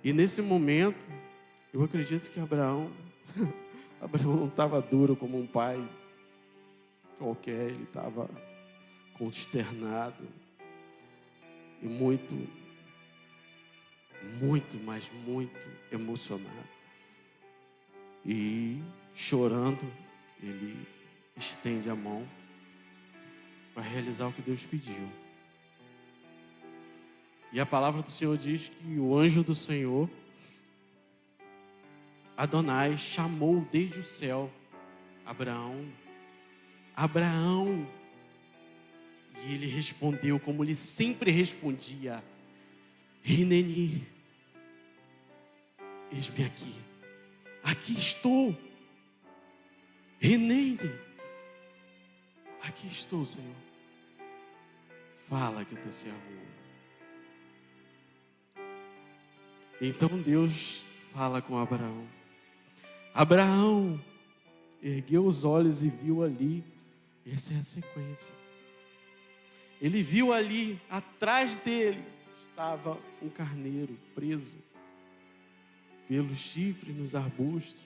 B: E nesse momento, eu acredito que Abraão não estava duro como um pai qualquer, ele estava consternado e muito emocionado. E chorando, ele estende a mão para realizar o que Deus pediu. E a palavra do Senhor diz que o anjo do Senhor, Adonai, chamou desde o céu Abraão. Abraão. E ele respondeu como ele sempre respondia: Hineni, eis-me aqui. Aqui estou. Hineni, aqui estou, Senhor. Fala que o teu servo ouve. Então Deus fala com Abraão. Abraão ergueu os olhos e viu ali. Essa é a sequência. Ele viu ali, atrás dele, estava um carneiro preso pelos chifres nos arbustos.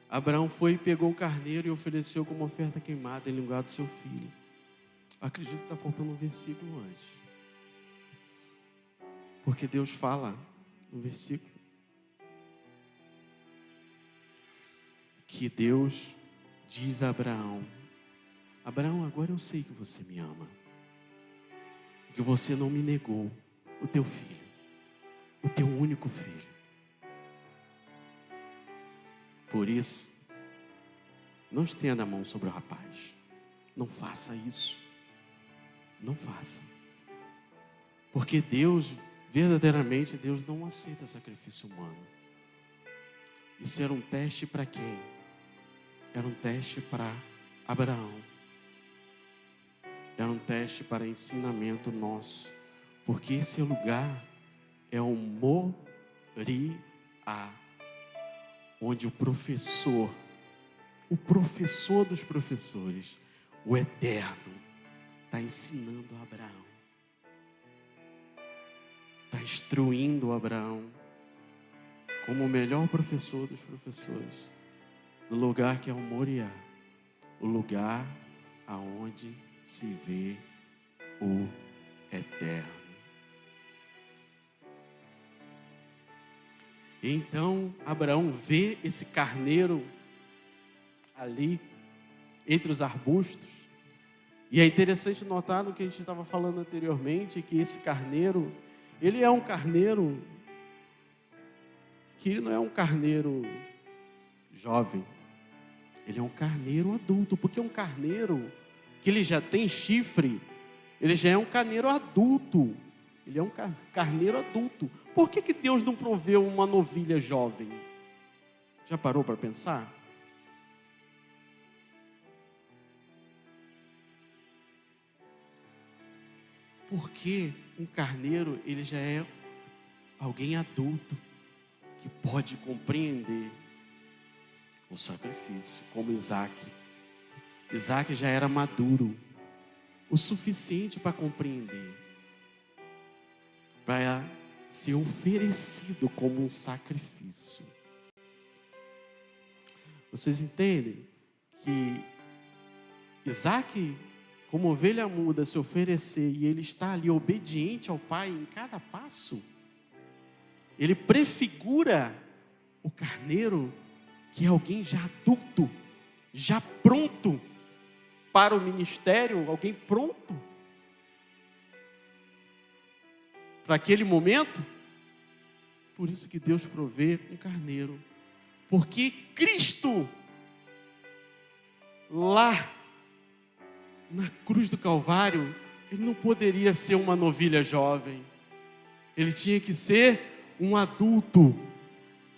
B: Abraão foi e pegou o carneiro e ofereceu como oferta queimada em lugar do seu filho. Acredito que está faltando um versículo antes. Porque Deus fala no versículo que Deus diz a Abraão: Abraão, agora eu sei que você me ama, que você não me negou o teu filho, o teu único filho. Por isso, não estenda a mão sobre o rapaz. Não faça isso. Não faça. Porque Deus, verdadeiramente, Deus não aceita sacrifício humano. Isso era um teste para quem? Era um teste para Abraão. Era um teste para ensinamento nosso. Porque esse lugar é o Moriá, onde o professor dos professores, o Eterno, está ensinando a Abraão. Está instruindo Abraão como o melhor professor dos professores, no lugar que é o Moriá, o lugar aonde se vê o Eterno. Então Abraão vê esse carneiro ali entre os arbustos. E é interessante notar no que a gente estava falando anteriormente, que esse carneiro, ele é um carneiro que não é um carneiro jovem. Ele é um carneiro adulto, porque um carneiro que ele já tem chifre, ele já é um carneiro adulto. Ele é um carneiro adulto. Por que Deus não proveu uma novilha jovem? Já parou para pensar? Porque um carneiro, ele já é alguém adulto, que pode compreender o sacrifício, como Isaac. Isaac já era maduro, o suficiente para compreender, para ser oferecido como um sacrifício. Vocês entendem que Isaac, como ovelha muda, se oferecer, e ele está ali obediente ao Pai em cada passo, ele prefigura o carneiro, que é alguém já adulto, já pronto para o ministério, alguém pronto para aquele momento. Por isso que Deus provê um carneiro, porque Cristo lá na cruz do Calvário, ele não poderia ser uma novilha jovem, Ele tinha que ser um adulto,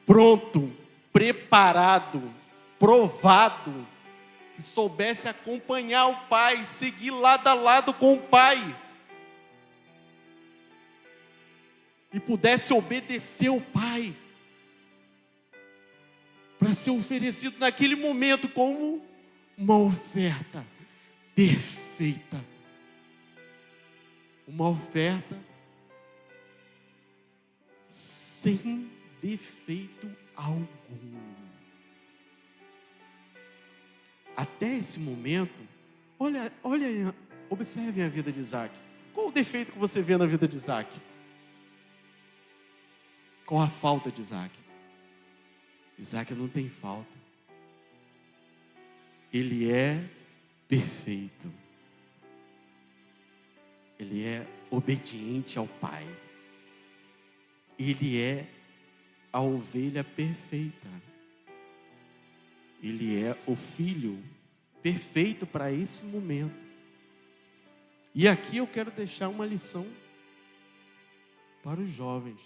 B: pronto, preparado, provado, que soubesse acompanhar o pai, seguir lado a lado com o pai, e pudesse obedecer o pai, para ser oferecido naquele momento como uma oferta perfeita, uma oferta sem defeito algum. Até esse momento, olha, observem a vida de Isaac. Qual o defeito que você vê na vida de Isaac? Qual a falta de Isaac? Isaac não tem falta. Ele é perfeito. Ele é obediente ao pai. Ele é a ovelha perfeita. Ele é o filho perfeito para esse momento. E aqui eu quero deixar uma lição para os jovens,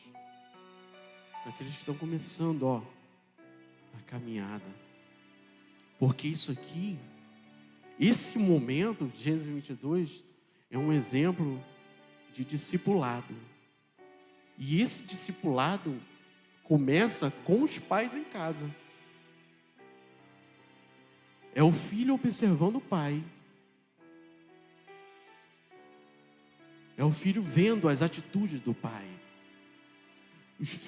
B: para aqueles que estão começando, a caminhada. Porque isso aqui, esse momento de Gênesis 22, é um exemplo de discipulado. E esse discipulado começa com os pais em casa. É o filho observando o pai. É o filho vendo as atitudes do pai.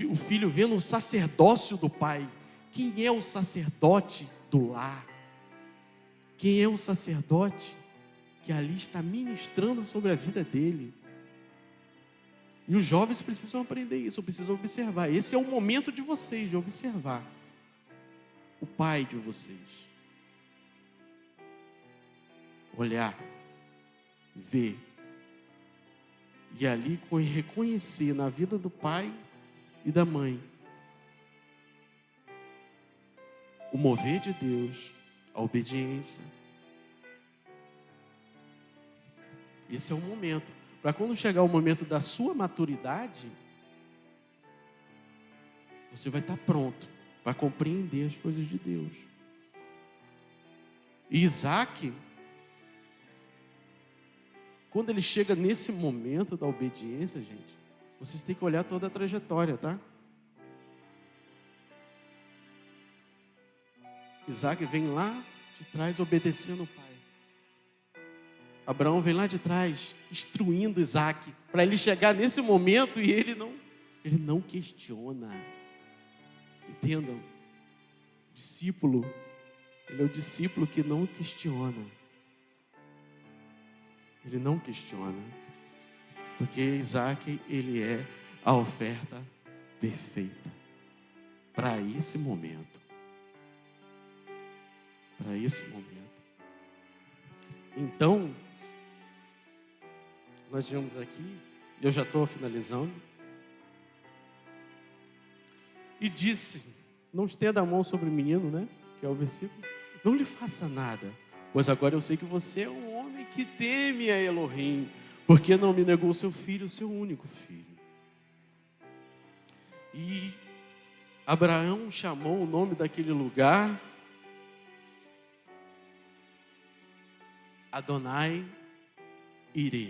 B: O filho vendo o sacerdócio do pai. Quem é o sacerdote do lar? Quem é o sacerdote que ali está ministrando sobre a vida dele? E os jovens precisam aprender isso, precisam observar. Esse é o momento de vocês, de observar o pai de vocês. Olhar, ver, e ali reconhecer na vida do pai e da mãe o mover de Deus, a obediência. Esse é o momento, para quando chegar o momento da sua maturidade, você vai estar pronto para compreender as coisas de Deus. E Isaac, quando ele chega nesse momento da obediência, gente, vocês têm que olhar toda a trajetória, tá? Isaac vem lá de trás obedecendo o pai. Abraão vem lá de trás instruindo Isaac para ele chegar nesse momento e ele não questiona. Entendam? Discípulo, ele é o discípulo que não questiona. Ele não questiona, porque Isaac, ele é a oferta perfeita para esse momento. Para esse momento. Então, nós vemos aqui, eu já estou finalizando, e disse, não estenda a mão sobre o menino, né? Que é o versículo, não lhe faça nada, pois agora eu sei que você é um homem que teme a Elohim, porque não me negou o seu filho, o seu único filho. E Abraão chamou o nome daquele lugar Adonai Irê.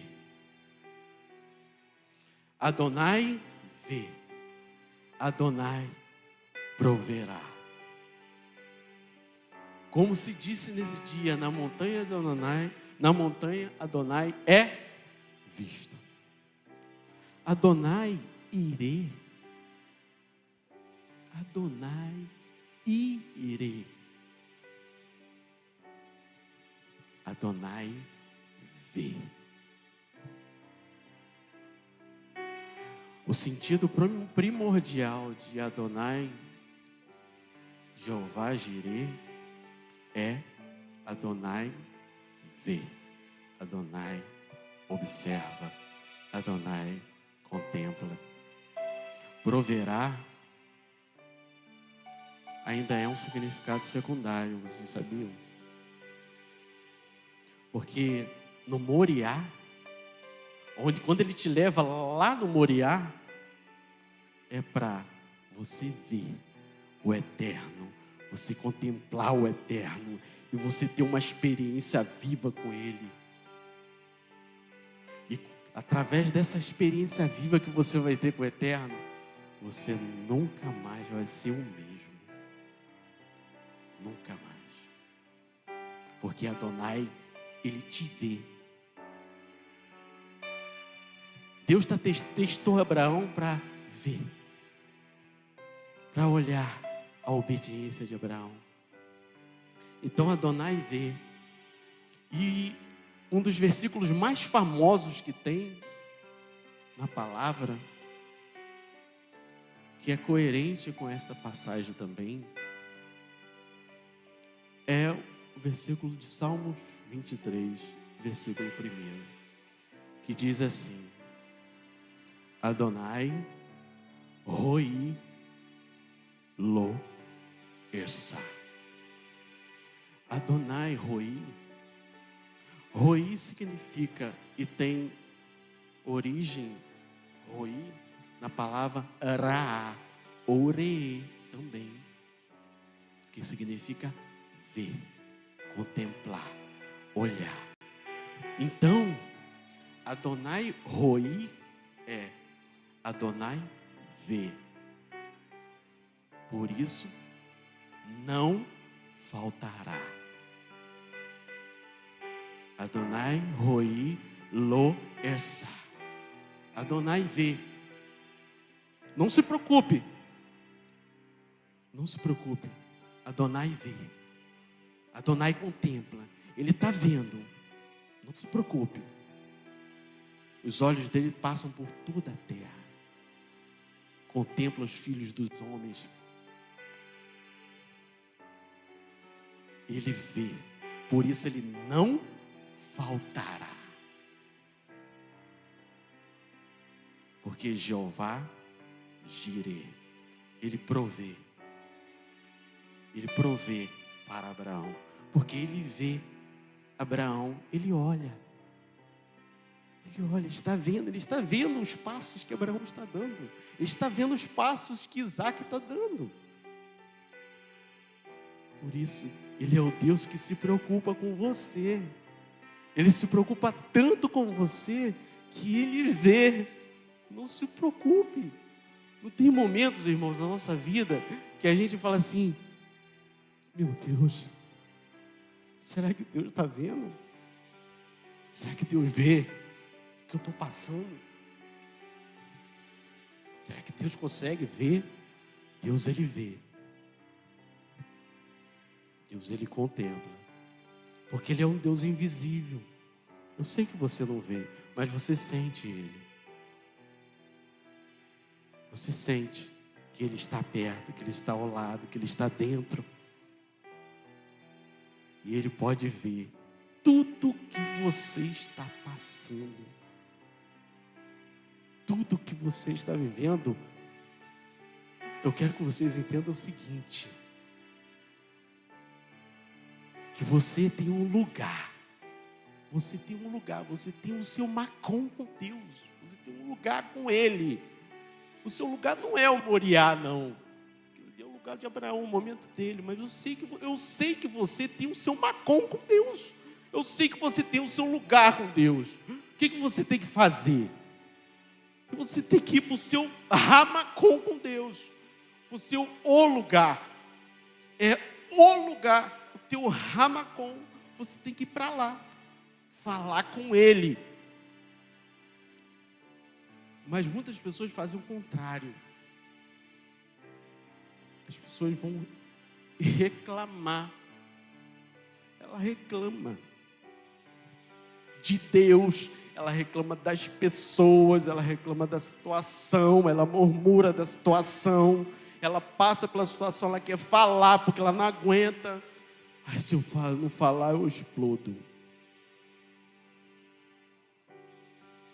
B: Adonai vê. Adonai proverá. Como se disse nesse dia, na montanha Adonai é visto. Adonai Irê. Adonai Irê. Adonai vê. O sentido primordial de Adonai, Jeová Jireh, é Adonai vê, Adonai observa, Adonai contempla. Proverá ainda é um significado secundário, vocês sabiam? Porque no Moriá, quando ele te leva lá no Moriá, é para você ver o eterno, você contemplar o eterno e você ter uma experiência viva com Ele. E através dessa experiência viva que você vai ter com o eterno, você nunca mais vai ser o mesmo. Nunca mais. Porque Adonai, Ele te vê. Deus testou Abraão para ver, para olhar a obediência de Abraão. Então Adonai vê. E um dos versículos mais famosos que tem na palavra, que é coerente com esta passagem também, é o versículo de Salmos 23, versículo 1, que diz assim: Adonai roi lo ersa. Adonai roi. Roi significa e tem origem, roi, na palavra ra, ou re também, que significa ver, contemplar, olhar. Então, Adonai roi é Adonai vê. Por isso, não faltará. Adonai roi lo ersa. Adonai vê. Não se preocupe. Não se preocupe. Adonai vê. Adonai contempla. Ele está vendo. Não se preocupe. Os olhos dele passam por toda a terra. Contempla os filhos dos homens. Ele vê. Por isso ele não faltará. Porque Jeová Jireh, ele provê. Ele provê para Abraão. Porque ele vê Abraão, ele olha. Ele olha, ele está vendo os passos que Abraão está dando. Ele está vendo os passos que Isaac está dando. Por isso, ele é o Deus que se preocupa com você. Ele se preocupa tanto com você que ele vê. Não se preocupe. Não tem momentos, irmãos, na nossa vida que a gente fala assim: meu Deus, será que Deus está vendo? Será que Deus vê o que eu estou passando? Será que Deus consegue ver? Deus, ele vê. Deus, ele contempla. Porque ele é um Deus invisível. Eu sei que você não vê, mas você sente ele. Você sente que ele está perto, que ele está ao lado, que ele está dentro. E ele pode ver tudo que você está passando. Tudo que você está vivendo. Eu quero que vocês entendam o seguinte: que você tem um lugar. Você tem um lugar, você tem o seu macom com Deus. Você tem um lugar com Ele. O seu lugar não é o Moriá, não. É o lugar de Abraão, o momento dele. Mas eu sei que você tem o seu macom com Deus. Eu sei que você tem o seu lugar com Deus. O que você tem que fazer? Você tem que ir para o seu ramacom com Deus. Para o seu lugar. É o lugar. O teu ramacom. Você tem que ir para lá. Falar com Ele. Mas muitas pessoas fazem o contrário. As pessoas vão reclamar. Ela reclama de Deus, ela reclama das pessoas, ela reclama da situação, ela murmura da situação, ela passa pela situação, ela quer falar porque ela não aguenta. Ai, se eu não falar, eu explodo.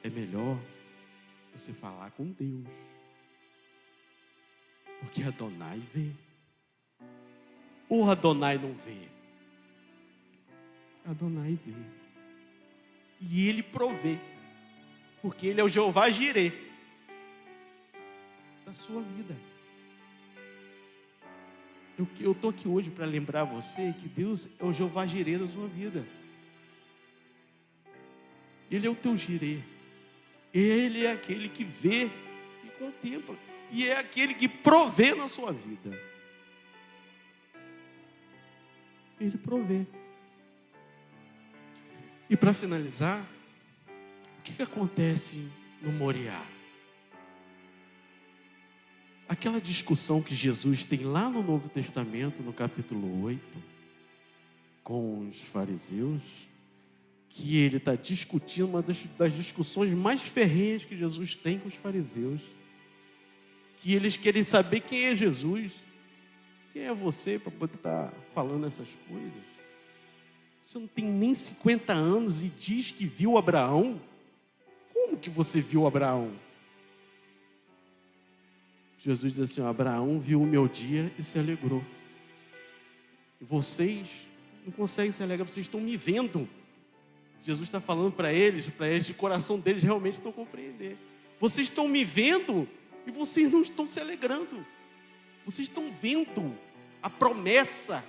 B: É melhor você falar com Deus, porque Adonai vê. Ou Adonai não vê? Adonai vê. E Ele provê, porque Ele é o Jeová Jireh. da sua vida. Eu estou aqui hoje para lembrar você que Deus é o Jeová Jirê da sua vida. Ele é o teu Jirê. Ele é aquele que vê e contempla. E é aquele que provê na sua vida. Ele provê. E para finalizar, o que acontece no Moriá? Aquela discussão que Jesus tem lá no Novo Testamento, no capítulo 8, com os fariseus, que ele está discutindo uma das discussões mais ferrenhas que Jesus tem com os fariseus, que eles querem saber quem é Jesus, quem é você para poder estar falando essas coisas. Você não tem nem 50 anos e diz que viu Abraão? Como que você viu Abraão? Jesus diz assim: Abraão viu o meu dia e se alegrou. E vocês não conseguem se alegrar, vocês estão me vendo. Jesus está falando para eles de coração deles realmente não compreender. Vocês estão me vendo e vocês não estão se alegrando. Vocês estão vendo a promessa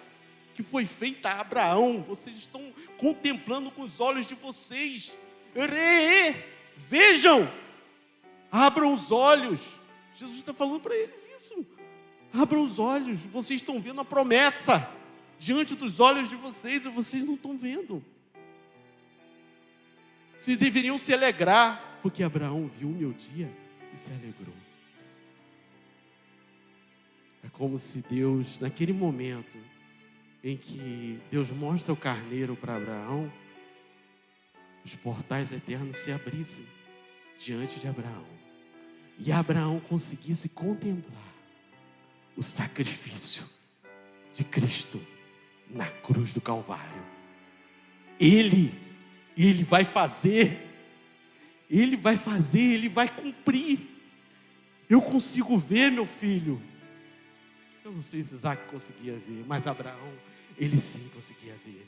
B: que foi feita a Abraão. Vocês estão contemplando com os olhos de vocês. Vejam, abram os olhos. Jesus está falando para eles isso. Abram os olhos, vocês estão vendo a promessa diante dos olhos de vocês e vocês não estão vendo. Vocês deveriam se alegrar, porque Abraão viu o meu dia e se alegrou. É como se Deus, naquele momento em que Deus mostra o carneiro para Abraão, os portais eternos se abrissem diante de Abraão. E Abraão conseguisse contemplar o sacrifício de Cristo na cruz do Calvário. Ele vai fazer, Ele vai cumprir. Eu consigo ver, meu filho. Eu não sei se Isaac conseguia ver, mas Abraão, ele sim conseguia ver.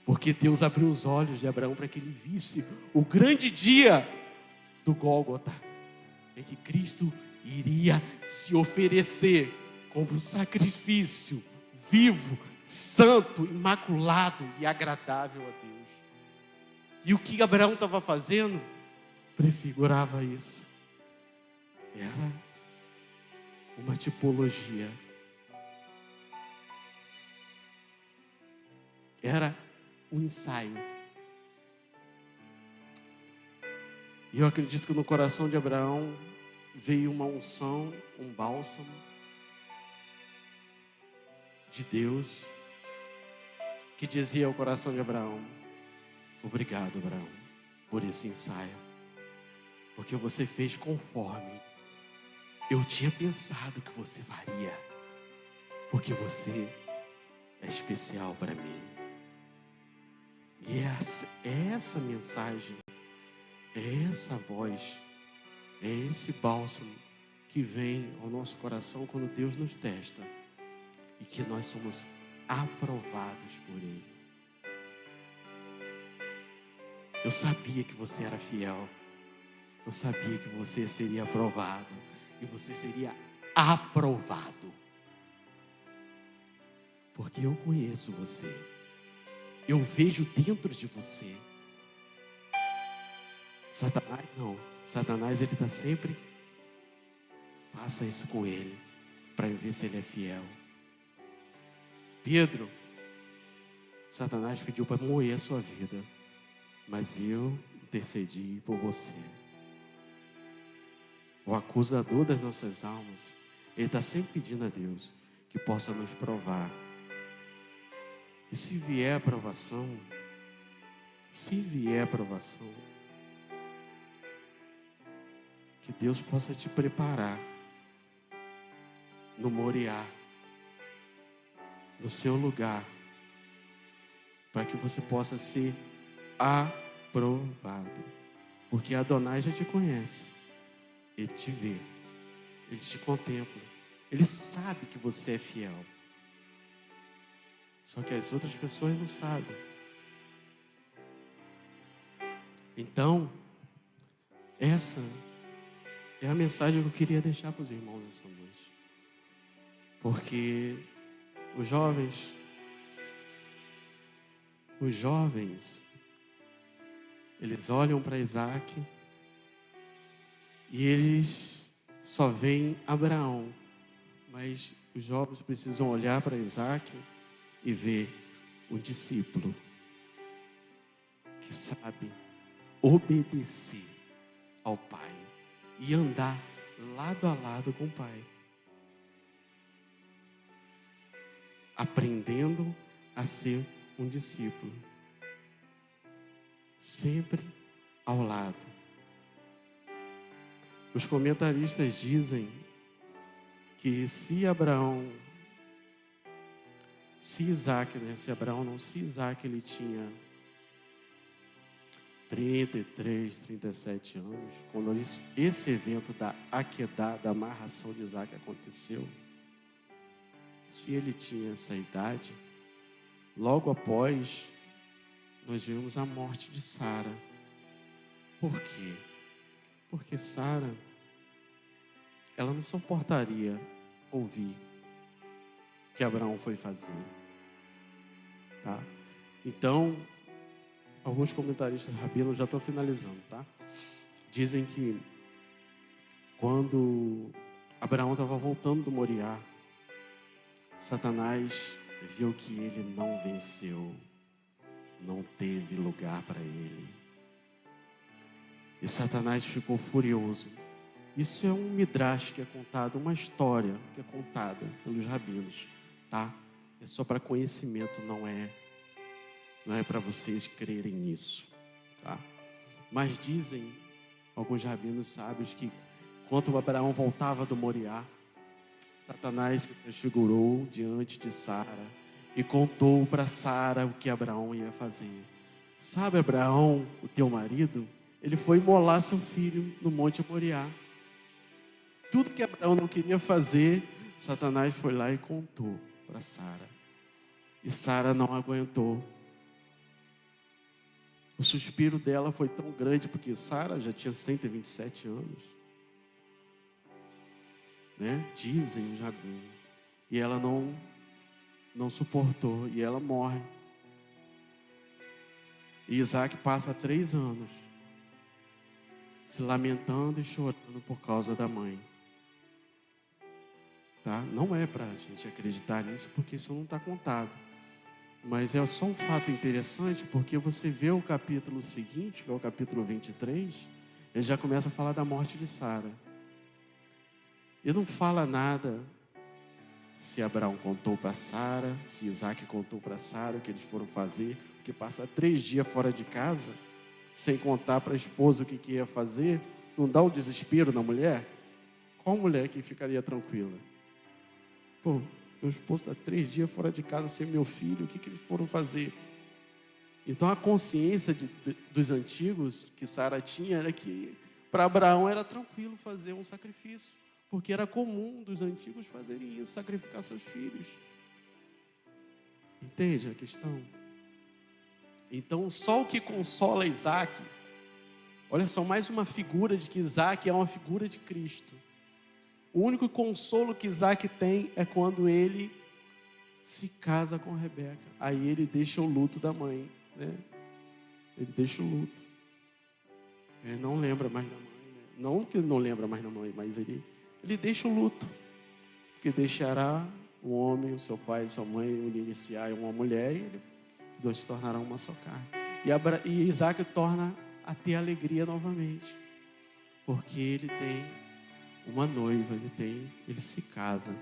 B: Porque Deus abriu os olhos de Abraão para que ele visse o grande dia do Gólgota, em que Cristo iria se oferecer como um sacrifício vivo, santo, imaculado e agradável a Deus. E o que Abraão estava fazendo prefigurava isso. Era uma tipologia. Era um ensaio. E eu acredito que no coração de Abraão veio uma unção, um bálsamo de Deus, que dizia ao coração de Abraão: obrigado, Abraão, por esse ensaio, porque você fez conforme eu tinha pensado que você faria, porque você é especial para mim. E é essa mensagem, é essa voz, é esse bálsamo que vem ao nosso coração quando Deus nos testa e que nós somos aprovados por Ele. Eu sabia que você era fiel, eu sabia que você seria aprovado e você seria aprovado, porque eu conheço você, eu vejo dentro de você. Satanás não, Satanás ele está sempre, faça isso com ele, para ver se ele é fiel. Pedro, Satanás pediu para moer a sua vida, mas eu intercedi por você. O acusador das nossas almas, ele está sempre pedindo a Deus que possa nos provar. E se vier a provação, que Deus possa te preparar no Moriá, no seu lugar, para que você possa ser aprovado. Porque Adonai já te conhece, Ele te vê, Ele te contempla, Ele sabe que você é fiel. Só que as outras pessoas não sabem. Então, essa é a mensagem que eu queria deixar para os irmãos essa noite. Porque os jovens, eles olham para Isaac e eles só veem Abraão. Mas os jovens precisam olhar para Isaac e ver o discípulo que sabe obedecer ao Pai e andar lado a lado com o Pai, aprendendo a ser um discípulo, sempre ao lado. Os comentaristas dizem que se Isaac ele tinha 33, 37 anos, quando esse evento da Akedah, da amarração de Isaac aconteceu, se ele tinha essa idade, logo após, nós vimos a morte de Sara. Por quê? Porque Sara, ela não suportaria ouvir o que Abraão foi fazer. Tá? Então, alguns comentaristas rabinos, já estou finalizando, tá? Dizem que quando Abraão estava voltando do Moriá, Satanás viu que ele não venceu, não teve lugar para ele. E Satanás ficou furioso. Isso é um midrash que é contado, uma história que é contada pelos rabinos, tá? É só para conhecimento, não é para vocês crerem nisso, tá? Mas dizem alguns rabinos sábios que quando Abraão voltava do Moriá, Satanás se transfigurou diante de Sara e contou para Sara o que Abraão ia fazer. Sabe, Abraão, o teu marido, ele foi imolar seu filho no Monte Moriá. Tudo que Abraão não queria fazer, Satanás foi lá e contou para Sara. E Sara não aguentou. O suspiro dela foi tão grande, porque Sara já tinha 127 anos. Né? Dizem os rabinos. E ela não suportou, e ela morre. E Isaac passa 3 anos se lamentando e chorando por causa da mãe. Tá? Não é para a gente acreditar nisso, porque isso não está contado. Mas é só um fato interessante, porque você vê o capítulo seguinte, que é o capítulo 23, ele já começa a falar da morte de Sara. E não fala nada se Abraão contou para Sara, se Isaac contou para Sara o que eles foram fazer, porque passa 3 dias fora de casa, sem contar para a esposa o que ia fazer, não dá o desespero na mulher? Qual mulher que ficaria tranquila? Pô, meu esposo está 3 dias fora de casa sem meu filho, o que eles foram fazer? Então a consciência dos antigos que Sara tinha era que para Abraão era tranquilo fazer um sacrifício, porque era comum dos antigos fazerem isso, sacrificar seus filhos. Entende a questão? Então só o que consola Isaac, olha só, mais uma figura de que Isaac é uma figura de Cristo. O único consolo que Isaac tem é quando ele se casa com Rebeca. Aí ele deixa o luto da mãe, né? Ele deixa o luto. Ele não lembra mais da mãe, né? Não que ele não lembra mais da mãe, mas ele deixa o luto. Porque deixará o homem, o seu pai e sua mãe unir-se a uma mulher, e os dois se tornarão uma só carne. E Isaac torna a ter alegria novamente. Porque ele tem uma noiva, ele se casa.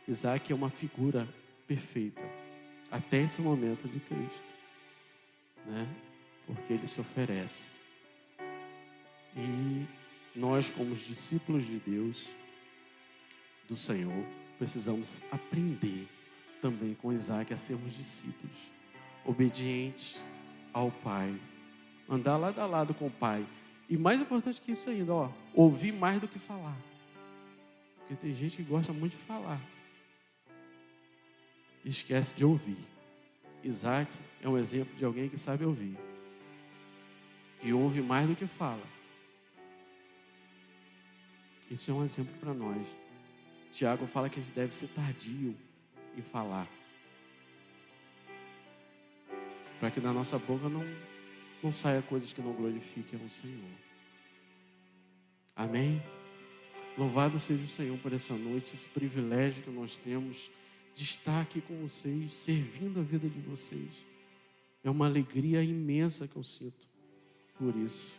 B: Isaac é uma figura perfeita até esse momento de Cristo, né? Porque ele se oferece. E nós, como os discípulos de Deus, do Senhor, precisamos aprender também com Isaac a sermos discípulos, obedientes ao Pai, andar lado a lado com o Pai. E mais importante que isso ainda, ouvir mais do que falar. Porque tem gente que gosta muito de falar e esquece de ouvir. Isaac é um exemplo de alguém que sabe ouvir e ouve mais do que fala. Isso é um exemplo para nós. Tiago fala que a gente deve ser tardio em falar, para que da nossa boca não saia coisas que não glorifiquem ao Senhor. Amém? Louvado seja o Senhor por essa noite, esse privilégio que nós temos de estar aqui com vocês, servindo a vida de vocês. É uma alegria imensa que eu sinto por isso.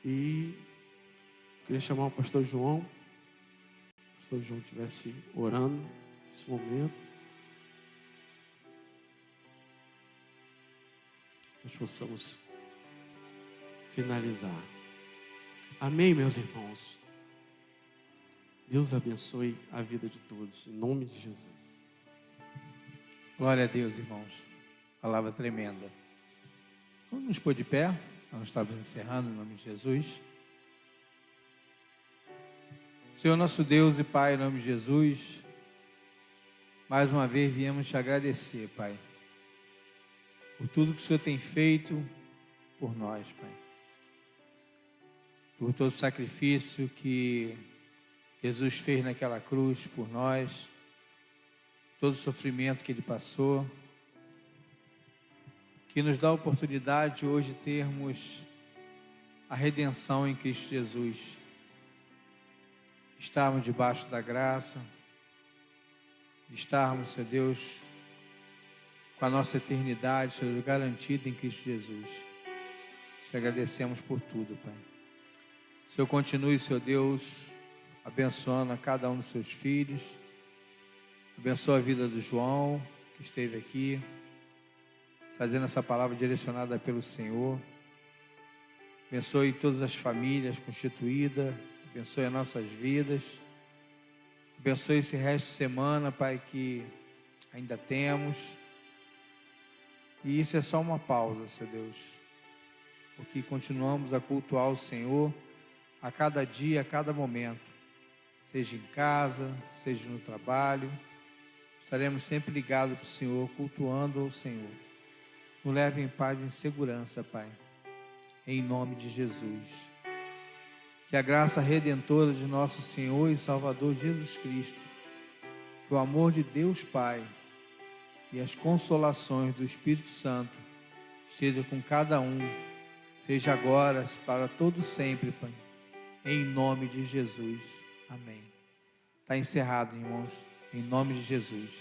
B: E queria chamar o pastor João. O pastor João estivesse orando nesse momento. Nós possamos finalizar. Amém, meus irmãos. Deus abençoe a vida de todos, em nome de Jesus.
A: Glória a Deus, irmãos. Palavra tremenda. Vamos nos pôr de pé. Nós estamos encerrando em nome de Jesus. Senhor nosso Deus e Pai, em nome de Jesus, mais uma vez viemos te agradecer, Pai, por tudo que o Senhor tem feito por nós, Pai. Por todo o sacrifício que Jesus fez naquela cruz por nós, todo o sofrimento que Ele passou, que nos dá a oportunidade de hoje termos a redenção em Cristo Jesus. Estarmos debaixo da graça, estarmos, Senhor Deus, com a nossa eternidade, Senhor, garantida em Cristo Jesus. Te agradecemos por tudo, Pai. Senhor, continue, Senhor Deus, abençoando a cada um dos seus filhos. Abençoa a vida do João, que esteve aqui, trazendo essa palavra direcionada pelo Senhor. Abençoe todas as famílias constituídas. Abençoe as nossas vidas. Abençoe esse resto de semana, Pai, que ainda temos. E isso é só uma pausa, Senhor Deus, porque continuamos a cultuar o Senhor a cada dia, a cada momento, seja em casa, seja no trabalho. Estaremos sempre ligados para o Senhor, cultuando o Senhor. Nos leve em paz e em segurança, Pai, em nome de Jesus. Que a graça redentora de nosso Senhor e Salvador Jesus Cristo, que o amor de Deus Pai e as consolações do Espírito Santo esteja com cada um, seja agora, para todo sempre, Pai, em nome de Jesus. Amém. Está encerrado, irmãos, em nome de Jesus.